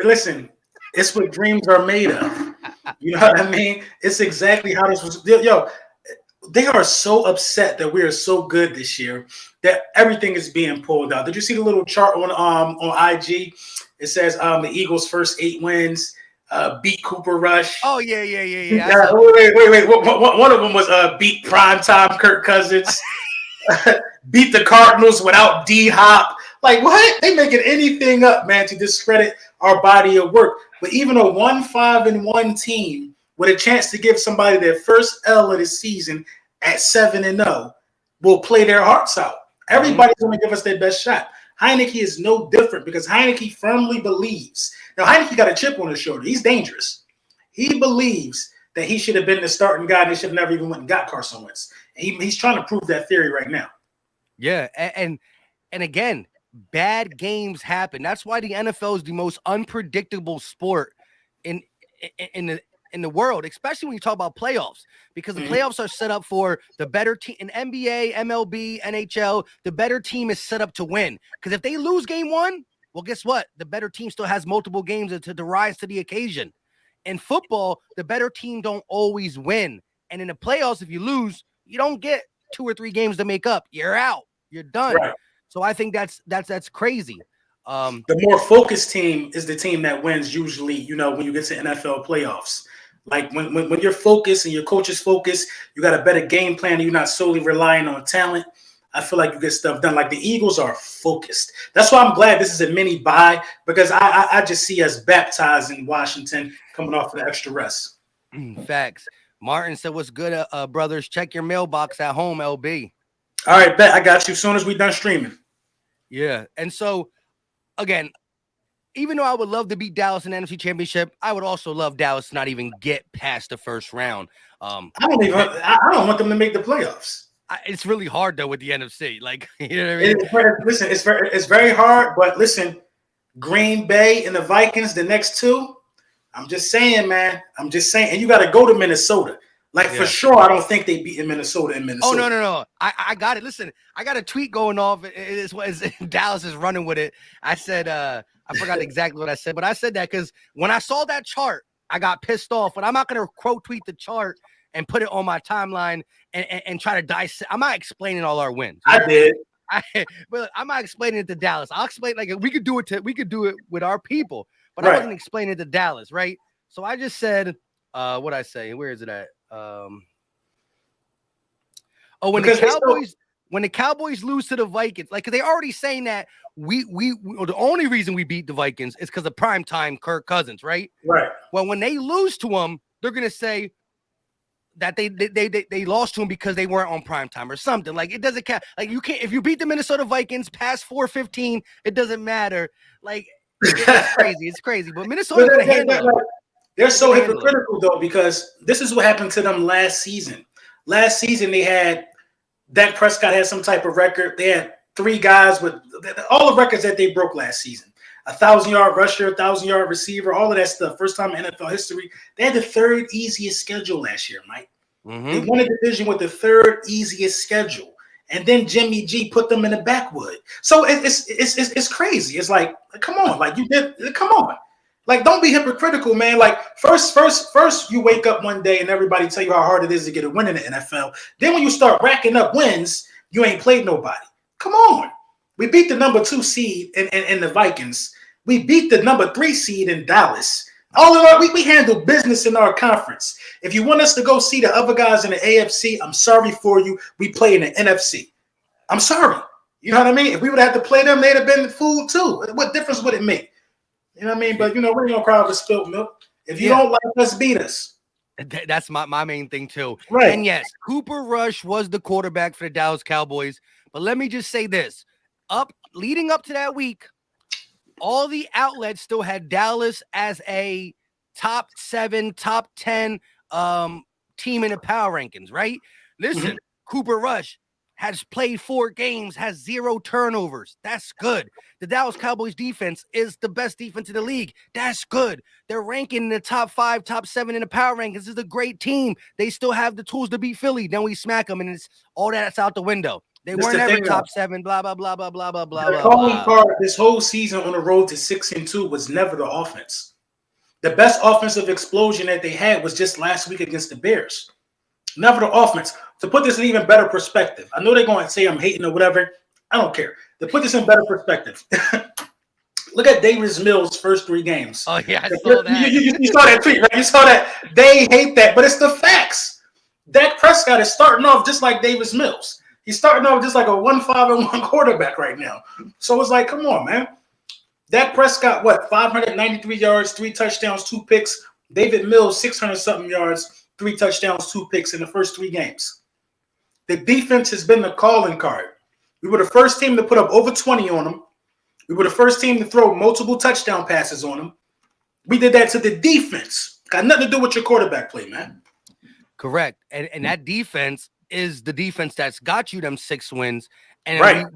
Listen, it's what dreams are made of. You know what I mean? It's exactly how this was. Yo, they are so upset that we are so good this year that everything is being pulled out. Did you see the little chart on IG? It says the Eagles' first 8 wins beat Cooper Rush. Oh yeah. Wait. One of them was beat primetime Kirk Cousins. Beat the Cardinals without D-Hop. Like, what? They making anything up, man, to discredit our body of work. But even a 1-5-1 team with a chance to give somebody their first L of the season at 7-0 will play their hearts out. Everybody's going to give us their best shot. Heineke is no different because Heineke firmly believes. Now, Heineke got a chip on his shoulder. He's dangerous. He believes that he should have been the starting guy and they should have never even went and got Carson Wentz. He's trying to prove that theory right now. Yeah, and again, bad games happen. That's why the NFL is the most unpredictable sport in the world, especially when you talk about playoffs, because the playoffs are set up for the better team in NBA, MLB, NHL. The better team is set up to win, because if they lose game 1, well, guess what? The better team still has multiple games to rise to the occasion. In football, the better team don't always win. And in the playoffs, if you lose, you don't get 2 or 3 games to make up. You're out. You're done. Right. So I think that's crazy. The more focused team is the team that wins usually, when you get to NFL playoffs. Like when you're focused and your coach is focused, you got a better game plan and you're not solely relying on talent. I feel like you get stuff done. Like the Eagles are focused. That's why I'm glad this is a mini bye because I just see us baptized in Washington coming off of the extra rest. Facts. Martin said, "What's good, brothers? Check your mailbox at home, LB." All right, bet I got you. As soon as we done streaming. Yeah, and so again, even though I would love to beat Dallas in the NFC Championship, I would also love Dallas to not even get past the first round. I don't want them to make the playoffs. It's really hard though with the NFC. Like, you know what I mean? Listen, it's very hard, but listen, Green Bay and the Vikings, the next two. I'm just saying, man. I'm just saying, and you got to go to Minnesota. Like for sure, I don't think they beat in Minnesota. Oh no! I got it. Listen, I got a tweet going off. It's Dallas is running with it. I said, I forgot exactly what I said, but I said that because when I saw that chart, I got pissed off. But I'm not gonna quote tweet the chart and put it on my timeline and try to dissect. I'm not explaining all our wins. I did. But I'm not explaining it to Dallas. I'll explain like we could do it with our people, but Right. I wasn't explaining it to Dallas, right? So I just said, what I say? Where is it at? When the Cowboys lose to the Vikings, like they already saying that we the only reason we beat the Vikings is because of primetime Kirk Cousins, right? Right. Well, when they lose to them, they're gonna say that they lost to them because they weren't on primetime or something. Like it doesn't count. Like you can't if you beat the Minnesota Vikings past 4:15, it doesn't matter. Like it's crazy. It's crazy. But Minnesota's gonna handle it. They're so hypocritical though, because this is what happened to them last season. Last season, they had Dak Prescott had some type of record. They had three guys with all the records that they broke last season. 1,000-yard rusher, 1,000-yard receiver, all of that stuff. First time in NFL history. They had the third easiest schedule last year, Mike. Mm-hmm. They won a division with the third easiest schedule. And then Jimmy G put them in the backwood. So it's crazy. It's like, come on. Like you did, come on. Like, don't be hypocritical, man. Like, first, you wake up one day and everybody tell you how hard it is to get a win in the NFL. Then when you start racking up wins, you ain't played nobody. Come on. We beat the number 2 seed in the Vikings. We beat the number 3 seed in Dallas. All in all, we handle business in our conference. If you want us to go see the other guys in the AFC, I'm sorry for you. We play in the NFC. I'm sorry. You know what I mean? If we would have to play them, they'd have been fooled too. What difference would it make? You know what I mean? But, we're going to cry over spilt milk. If you don't like us, beat us. That's my main thing, too. Right. And, yes, Cooper Rush was the quarterback for the Dallas Cowboys. But let me just say this. Leading up to that week, all the outlets still had Dallas as a top 7, top 10 team in the power rankings, right? Listen, Cooper Rush has played 4 games, has 0 turnovers. That's good. The Dallas Cowboys defense is the best defense in the league. That's good. They're ranking in the top 5, top 7 in the power rankings. This is a great team. They still have the tools to beat Philly. Then we smack them, and it's all that's out the window. They weren't ever top 7, blah, blah, blah, blah, blah, blah, blah. The calling card this whole season on the road to 6-2 was never the offense. The best offensive explosion that they had was just last week against the Bears. Never the offense. To put this in even better perspective, I know they're going to say I'm hating or whatever. I don't care. To put this in better perspective, look at Davis Mills' first 3 games. Oh, yeah, I saw that. You saw that tweet, right? You saw that. They hate that, but it's the facts. Dak Prescott is starting off just like Davis Mills. He's starting off just like a 1-5-1 quarterback right now. So it's like, come on, man. Dak Prescott, 593 yards, 3 touchdowns, 2 picks. David Mills, 600-something yards, 3 touchdowns, 2 picks in the first 3 games. The defense has been the calling card. We were the first team to put up over 20 on them. We were the first team to throw multiple touchdown passes on them. We did that to the defense. Got nothing to do with your quarterback play, man. Correct. And that defense is the defense that's got you them 6 wins. And right.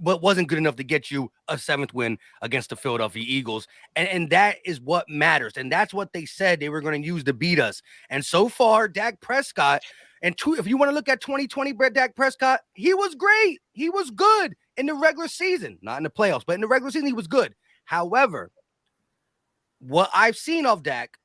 But wasn't good enough to get you a 7th win against the Philadelphia Eagles. And that is what matters. And that's what they said they were going to use to beat us. And so far, Dak Prescott, if you want to look at 2020, Dak Prescott, he was great. He was good in the regular season. Not in the playoffs, but in the regular season, he was good. However, what I've seen of Dak,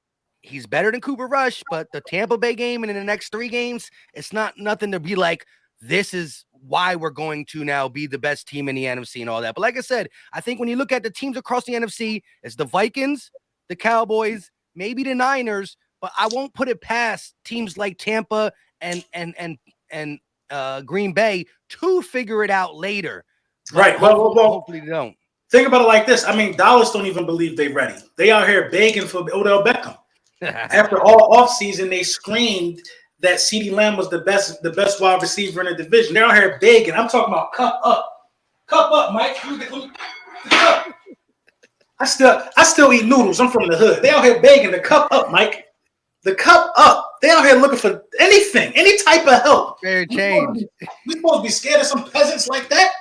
he's better than Cooper Rush, but the Tampa Bay game and in the next 3 games, it's not nothing to be like, this is why we're going to now be the best team in the NFC and all that. But like I said, I think when you look at the teams across the NFC, it's the Vikings, the Cowboys, maybe the Niners, but I won't put it past teams like Tampa and Green Bay to figure it out later. But Right. hopefully they don't. Think about it like this. I mean, Dallas don't even believe they're ready. They out here begging for Odell Beckham. After all offseason, they screamed that CeeDee Lamb was the best wide receiver in the division. They're out here begging. I'm talking about cup up, Mike. Cup. I still eat noodles. I'm from the hood. They out here begging the cup up, Mike. The cup up. They out here looking for anything, any type of help. Fair change. We supposed to be scared of some peasants like that?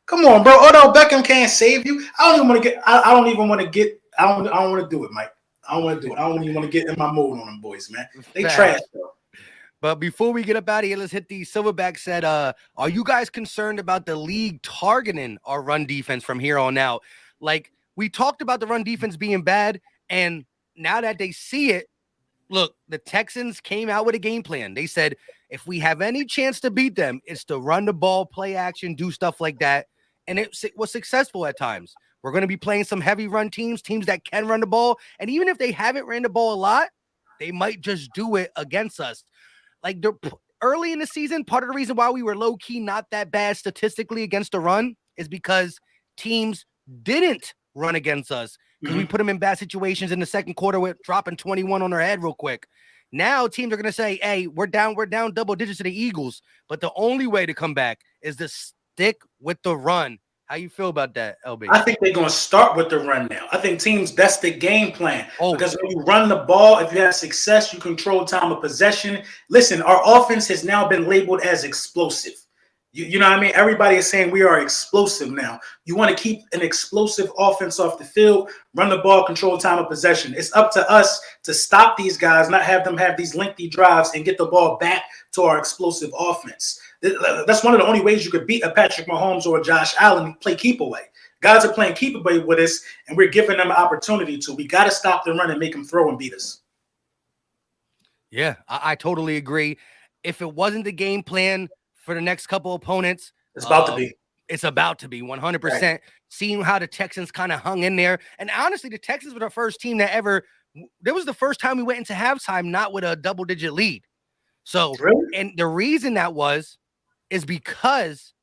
Come on, bro. Odell Beckham can't save you. I don't want to do it, Mike. I don't want to do it. I don't even want to get in my mood on them boys, man. They trash, though. But before we get up out of here, let's hit the Silverback said, are you guys concerned about the league targeting our run defense from here on out? Like, we talked about the run defense being bad, and now that they see it, look, the Texans came out with a game plan. They said, if we have any chance to beat them, it's to run the ball, play action, do stuff like that. And it was successful at times. We're going to be playing some heavy run teams that can run the ball. And even if they haven't ran the ball a lot, they might just do it against us. Like early in the season, part of the reason why we were low-key not that bad statistically against the run is because teams didn't run against us because we put them in bad situations in the second quarter with dropping 21 on their head real quick. Now teams are going to say, hey, we're down double digits to the Eagles. But the only way to come back is to stick with the run. How you feel about that, LB? I think they're going to start with the run now. I think teams, that's the game plan. Because when you run the ball, if you have success, you control time of possession. Listen, our offense has now been labeled as explosive. You know what I mean? Everybody is saying we are explosive now. You want to keep an explosive offense off the field, run the ball, control time of possession. It's up to us to stop these guys, not have them have these lengthy drives and get the ball back to our explosive offense. That's one of the only ways you could beat a Patrick Mahomes or a Josh Allen, play keep away. Guys are playing keep away with us, and we're giving them an opportunity to. We got to stop the run and make them throw and beat us. Yeah, I totally agree. If it wasn't the game plan for the next couple opponents, it's about to be. It's about to be 100%. Right. Seeing how the Texans kind of hung in there. And honestly, the Texans were the first team that was the first time we went into halftime not with a double-digit lead. So, really? And the reason that is because,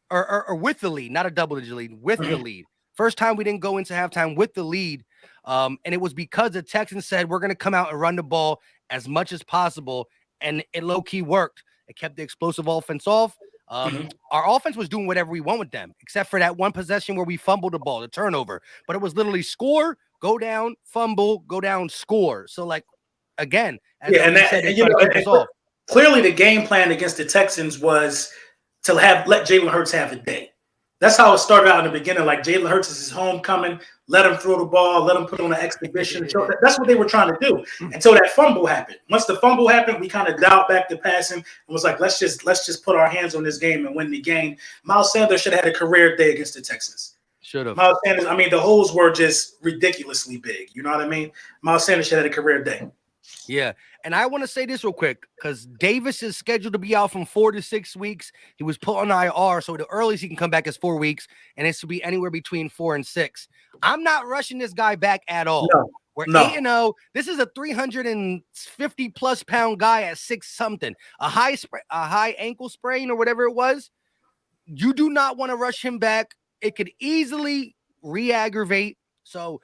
or with the lead, not a double-digit lead, with the lead. First time we didn't go into halftime with the lead. And it was because the Texans said, we're going to come out and run the ball as much as possible. And it low-key worked. It kept the explosive offense off. Our offense was doing whatever we want with them, except for that one possession where we fumbled the ball, the turnover. But it was literally score, go down, fumble, go down, score. So, like, again, as clearly the game plan against the Texans was to let Jalen Hurts have a day. That's how it started out in the beginning. Like, Jalen Hurts is his homecoming. Let him throw the ball. Let him put on an exhibition. That's what they were trying to do until that fumble happened. Once the fumble happened, we kind of dialed back the passing and was like, let's just put our hands on this game and win the game. Miles Sanders should have had a career day against the Texans. Should have. Miles Sanders, I mean, the holes were just ridiculously big. You know what I mean? Miles Sanders should have had a career day. Yeah. And I want to say this real quick because Davis is scheduled to be out from 4 to 6 weeks. He was put on IR, so the earliest he can come back is 4 weeks, and it's to be anywhere between 4 and 6. I'm not rushing this guy back at all. No, We're 8-0. This is a 350-plus pound guy at 6 something. A high ankle sprain or whatever it was. You do not want to rush him back. It could easily re-aggravate. So,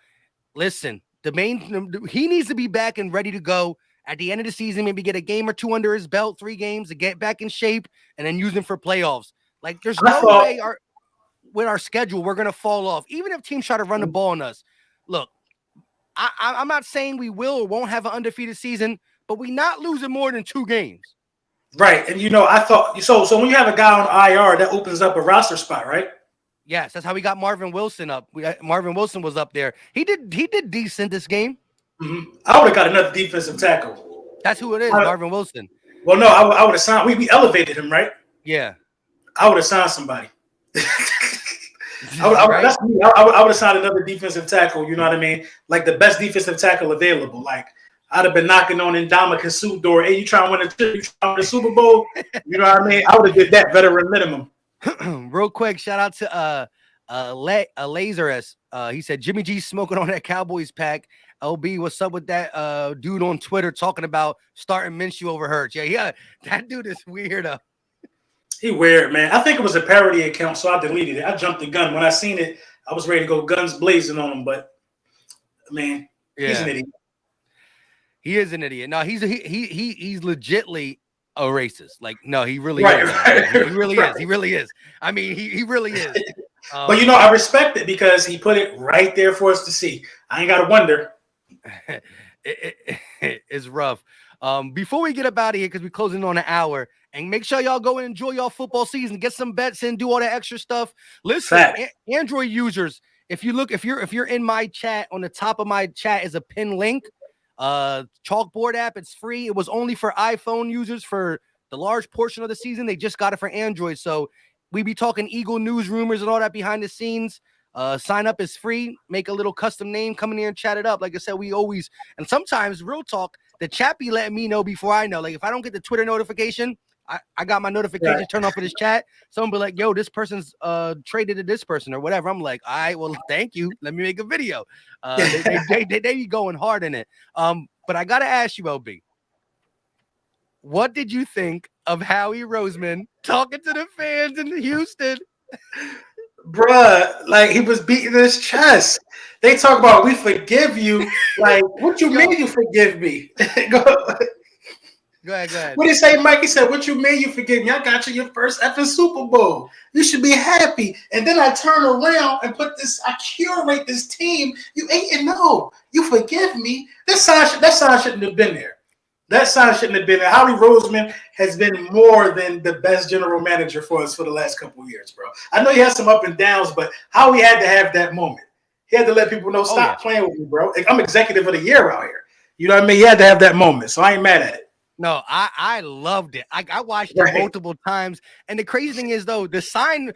listen. He needs to be back and ready to go at the end of the season, maybe get a game or two under his belt, 3 games to get back in shape and then use him for playoffs. Like, there's no way with our schedule we're going to fall off. Even if teams try to run the ball on us. Look, I'm not saying we will or won't have an undefeated season, but we're not losing more than 2 games. Right. And, I thought so when you have a guy on IR, that opens up a roster spot, right? Yes, that's how we got Marvin Wilson up. Marvin Wilson was up there. He did decent this game. Mm-hmm. I would have got another defensive tackle. That's who it is, Marvin Wilson. Well, no, I would have signed. We elevated him, right? Yeah. I would have signed somebody. That's me. I would have signed another defensive tackle. You know what I mean? Like the best defensive tackle available. Like I'd have been knocking on Ndamukong Suh's door. Hey, you trying to win the Super Bowl? You know what I mean? I would have did that veteran minimum. Real quick, shout out to Lazarus. He said Jimmy G smoking on that Cowboys pack. LB, what's up with that dude on Twitter talking about starting Minshew over Hurts? Yeah, that dude is weird. He weird, man. I think it was a parody account, so I deleted it. I jumped the gun. When I seen it, I was ready to go guns blazing on him, but man, he's an idiot. He is an idiot. No, he's legitly a racist. Like, no, he really Right, is. right, He really right. is. He really is. I mean, he really is. But I respect it because he put it right there for us to see. I ain't gotta wonder. It's rough. Before we get up out of here, because we're closing on an hour, and make sure y'all go and enjoy y'all football season, get some bets in, do all that extra stuff. Listen, Android users, if you're in my chat, on the top of my chat is a pin link. Chalkboard app, it's free. It was only for iPhone users for the large portion of the season. They just got it for Android. So we be talking Eagle news, rumors, and all that behind the scenes. Sign up is free. Make a little custom name, come in here and chat it up. Like I said, we always, and sometimes real talk, the chat be letting me know before I know. Like if I don't get the Twitter notification, I got my notification turned off for this chat. Someone be like, yo, this person's traded to this person or whatever. I'm like, all right, well, thank you. Let me make a video. They be going hard in it. But I gotta ask you, LB, what did you think of Howie Roseman talking to the fans in Houston? Bruh, like he was beating his chest. They talk about we forgive you. Like, what you mean you forgive me? Go ahead. What did he say, Mike? He said, what you mean you forgive me? I got you your first effing Super Bowl. You should be happy. And then I turn around and I curate this team. You 8-0. You forgive me. That sign shouldn't have been there. That sign shouldn't have been there. Howie Roseman has been more than the best general manager for us for the last couple of years, bro. I know he has some up and downs, but Howie had to have that moment. He had to let people know, stop playing with me, bro. I'm executive of the year out here. You know what I mean? He had to have that moment, so I ain't mad at it. No, I loved it. I watched it multiple times. And the crazy thing is, though, the sign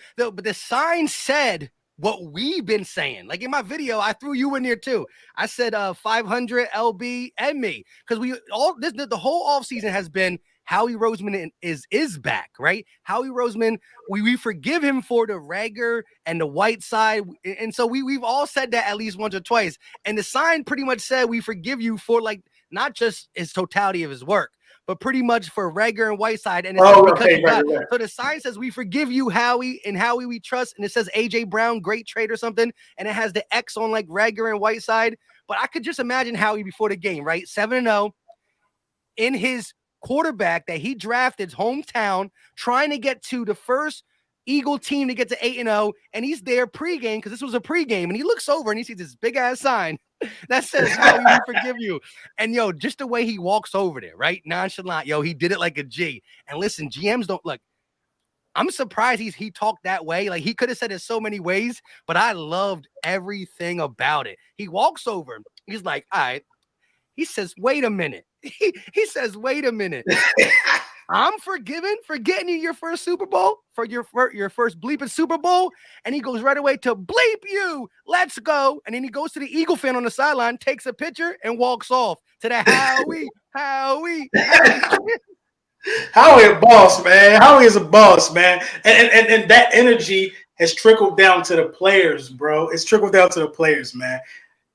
said what we've been saying. Like in my video, I threw you in there too. I said 500 LB and me, because the whole offseason has been Howie Roseman is back, right? Howie Roseman, we forgive him for the Rager and the Whiteside. And so we've all said that at least once or twice. And the sign pretty much said we forgive you for like not just his totality of his work, but pretty much for Rager and Whiteside. And it's so the sign says we forgive you, Howie, and Howie we trust. And it says AJ Brown, great trade or something. And it has the X on like Rager and Whiteside. But I could just imagine Howie before the game, right? 7-0 in his quarterback that he drafted, hometown, trying to get to the first Eagle team to get to 8-0. And he's there pregame, because this was a pregame. And he looks over and he sees this big ass sign that says, Howie, we forgive you. And yo, just the way he walks over there, right? Nonchalant. Yo, he did it like a G. And listen, GMs don't look. I'm surprised he talked that way. Like he could have said it so many ways, but I loved everything about it. He walks over. He's like, all right. He says, wait a minute. He says, wait a minute. I'm forgiven for getting you your first Super Bowl, for your first bleeping Super Bowl. And he goes right away to bleep you. Let's go. And then he goes to the Eagle fan on the sideline, takes a picture, and walks off to the Howie. Howie a boss, man. Howie is a boss, man. And that energy has trickled down to the players, bro. It's trickled down to the players, man.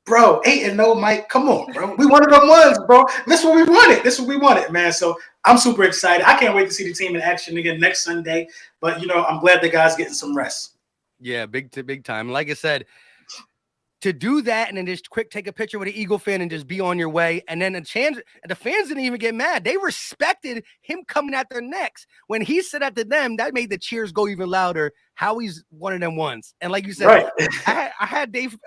Bro, 8-0, Mike. Come on, bro. We one of them ones, bro. This is what we wanted. This is what we wanted, man. So I'm super excited. I can't wait to see the team in action again next Sunday. But, I'm glad the guys getting some rest. Yeah, big time. Like I said, to do that and then just quick take a picture with an Eagle fan and just be on your way. And then the fans didn't even get mad. They respected him coming at their necks. When he said that to them, that made the cheers go even louder. Howie's one of them ones. And like you said, right. I had Dave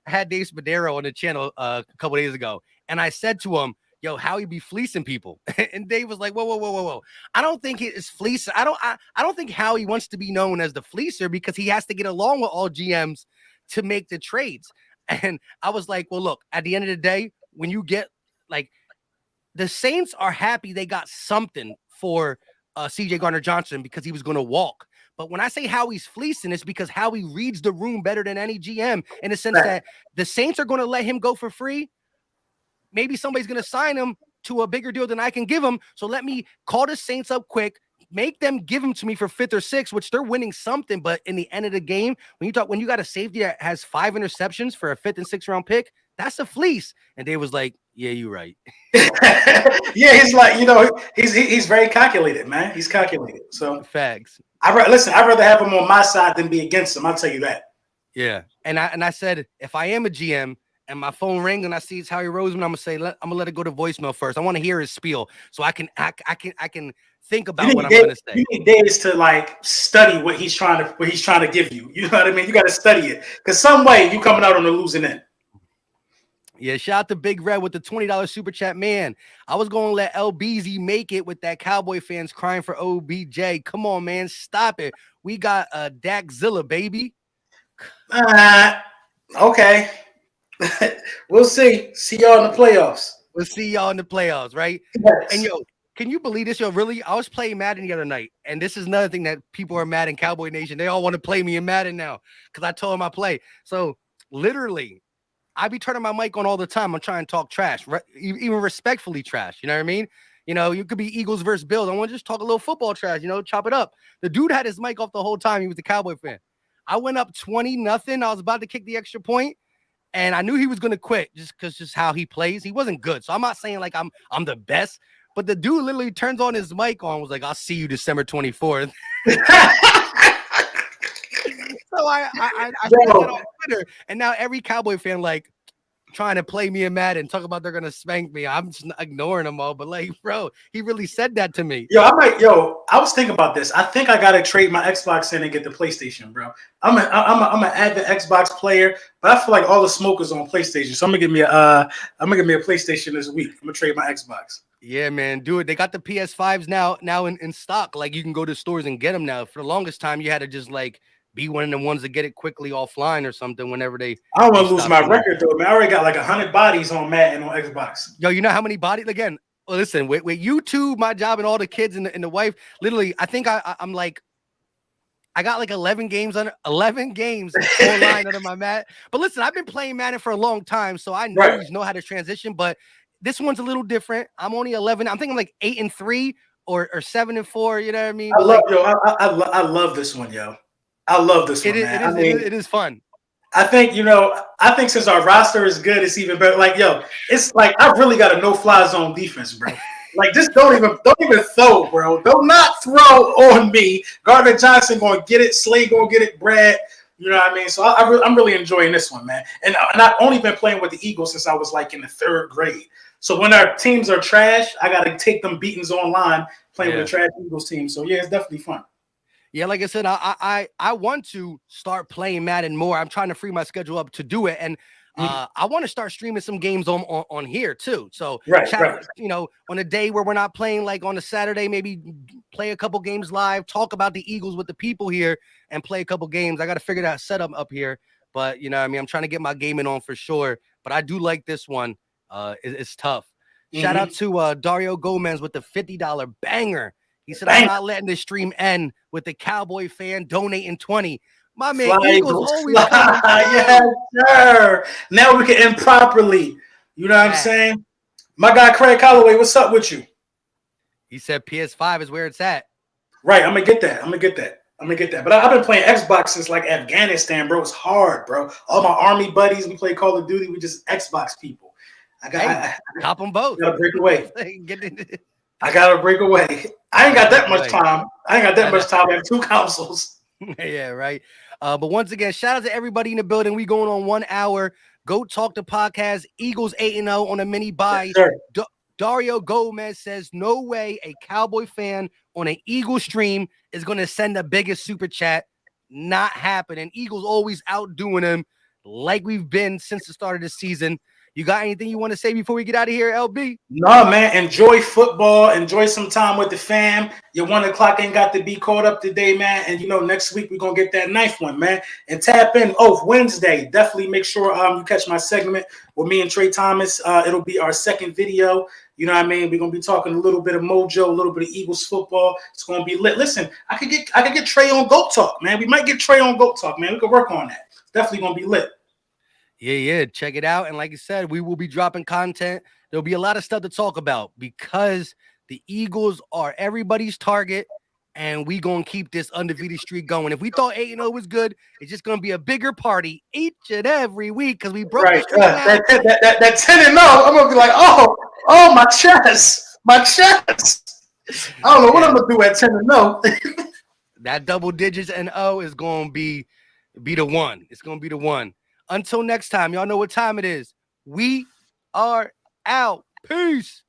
Spadero on the channel a couple days ago. And I said to him, yo, Howie be fleecing people. And Dave was like, whoa. I don't think it is fleece. I don't think Howie wants to be known as the fleecer, because he has to get along with all GMs to make the trades. And I was like, well, look, at the end of the day, when you get like the Saints are happy they got something for CJ Gardner-Johnson, because he was going to walk. But when I say Howie's fleecing, it's because Howie reads the room better than any GM, in the sense that the Saints are going to let him go for free. Maybe somebody's going to sign him to a bigger deal than I can give him. So let me call the Saints up quick, make them give him to me for 5th or 6th, which they're winning something. But in the end of the game, when you got a safety that has 5 interceptions for a 5th and 6th round pick, that's a fleece. And they was like, yeah, you're right. Yeah, he's like, he's very calculated, man. He's calculated. So Facts. listen, I'd rather have him on my side than be against him. I'll tell you that. Yeah. And I said, if I am a GM and my phone rings and I see it's Howie Roseman, I'm gonna let it go to voicemail first. I want to hear his spiel so I can think about what I'm gonna You say. need days to like study what he's trying to give you. You know what I mean? You got to study it because some way you coming out on the losing end. Yeah, shout out to Big Red with the $20 super chat. Man, I was going to let LBZ make it with that Cowboy fans crying for OBJ. Come on, man. Stop it. We got Dakzilla, baby. Okay. We'll see. See y'all in the playoffs. We'll see y'all in the playoffs, right? Yes. And yo, can you believe this? Yo, really? I was playing Madden the other night, and this is another thing that people are mad in Cowboy Nation. They all want to play me in Madden now because I told them I play. So literally, I be turning my mic on all the time. I'm trying to talk trash, even respectfully trash. You know what I mean? You know, you could be Eagles versus Bills. I want to just talk a little football trash, chop it up. The dude had his mic off the whole time. He was a Cowboy fan. I went up 20-0. I was about to kick the extra point, and I knew he was going to quit just how he plays. He wasn't good. So I'm not saying like I'm the best, but the dude literally turns on his mic on, was like, I'll see you December 24th. So I put that on Twitter, and now every Cowboy fan like trying to play me in Madden, talk about they're gonna spank me. I'm just ignoring them all, but like, bro, he really said that to me. I was thinking about this. I think I gotta trade my Xbox in and get the PlayStation, bro. I'm an avid Xbox player, but I feel like all the smoke is on PlayStation. So I'm gonna give me a PlayStation this week. I'm gonna trade my Xbox. Yeah, man, do it. They got the PS5s now in stock. Like you can go to stores and get them now. For the longest time, you had to just like be one of the ones that get it quickly offline or something whenever they. I don't want to lose my record though, man. I already got like 100 bodies on Madden on Xbox. Yo, you know how many bodies? Again, well, listen, with YouTube, my job, and all the kids and the wife, literally, I think I'm like, I got like 11 games online under my mat. But listen, I've been playing Madden for a long time, so I know how to transition. But this one's a little different. I'm only 11. I'm thinking like 8-3 or 7-4. You know what I mean? I love this one, yo. I love this one, man. It is fun. I think since our roster is good, it's even better. Like, yo, it's like I really got a no-fly zone defense, bro. Like, just don't even throw, bro. Do not throw on me. Gardner Johnson gonna get it. Slade gonna get it. Brad, you know what I mean? So I'm really enjoying this one, man. And I've only been playing with the Eagles since I was like in the 3rd grade. So when our teams are trash, I got to take them beatings online playing with the trash Eagles team. So yeah, it's definitely fun. Yeah, like I said, I want to start playing Madden more. I'm trying to free my schedule up to do it, and I want to start streaming some games on here too. So, on a day where we're not playing, like on a Saturday, maybe play a couple games live, talk about the Eagles with the people here, and play a couple games. I got to figure that setup up here, but I'm trying to get my gaming on for sure. But I do like this one. It's tough. Shout out to Dario Gomez with the $50 banger. He said, I'm not letting this stream end with the Cowboy fan donating 20. My man, Eagles always coming. Yes, sir. Now we can end properly. You know what I'm saying? My guy, Craig Calloway, what's up with you? He said PS5 is where it's at. Right. I'm going to get that. But I've been playing Xbox since like Afghanistan, bro. It's hard, bro. All my army buddies, we play Call of Duty. We just Xbox people. I top them both. I got to break away. I got to break away. I ain't got that much time. I have 2 consoles. Yeah, right. But once again, shout out to everybody in the building. We going on 1 hour. Go talk to podcast. Eagles 8-0 on a mini bye. Yes, Dario Gomez says, no way a Cowboy fan on an Eagles stream is going to send the biggest super chat. Not happening. Eagles always outdoing them like we've been since the start of the season. You got anything you want to say before we get out of here, LB? No, man. Enjoy football. Enjoy some time with the fam. Your 1 o'clock ain't got to be caught up today, man. And, next week we're going to get that 9th one, man. And tap in. Wednesday. Definitely make sure you catch my segment with me and Trey Thomas. It'll be our 2nd video. You know what I mean? We're going to be talking a little bit of Mojo, a little bit of Eagles football. It's going to be lit. Listen, I could get Trey on Goat Talk, man. We might get Trey on Goat Talk, man. We could work on that. It's definitely going to be lit. Yeah. Check it out. And like I said, we will be dropping content. There'll be a lot of stuff to talk about because the Eagles are everybody's target. and we gonna keep this undefeated streak going. If we thought 8-0 was good, it's just gonna be a bigger party each and every week because we broke the Right. streak now. That 10-0, I'm gonna be like, oh, my chest. I don't know what I'm gonna do at 10-0. That double digits and O is gonna be the one. It's gonna be the one. Until next time, y'all know what time it is. We are out. Peace.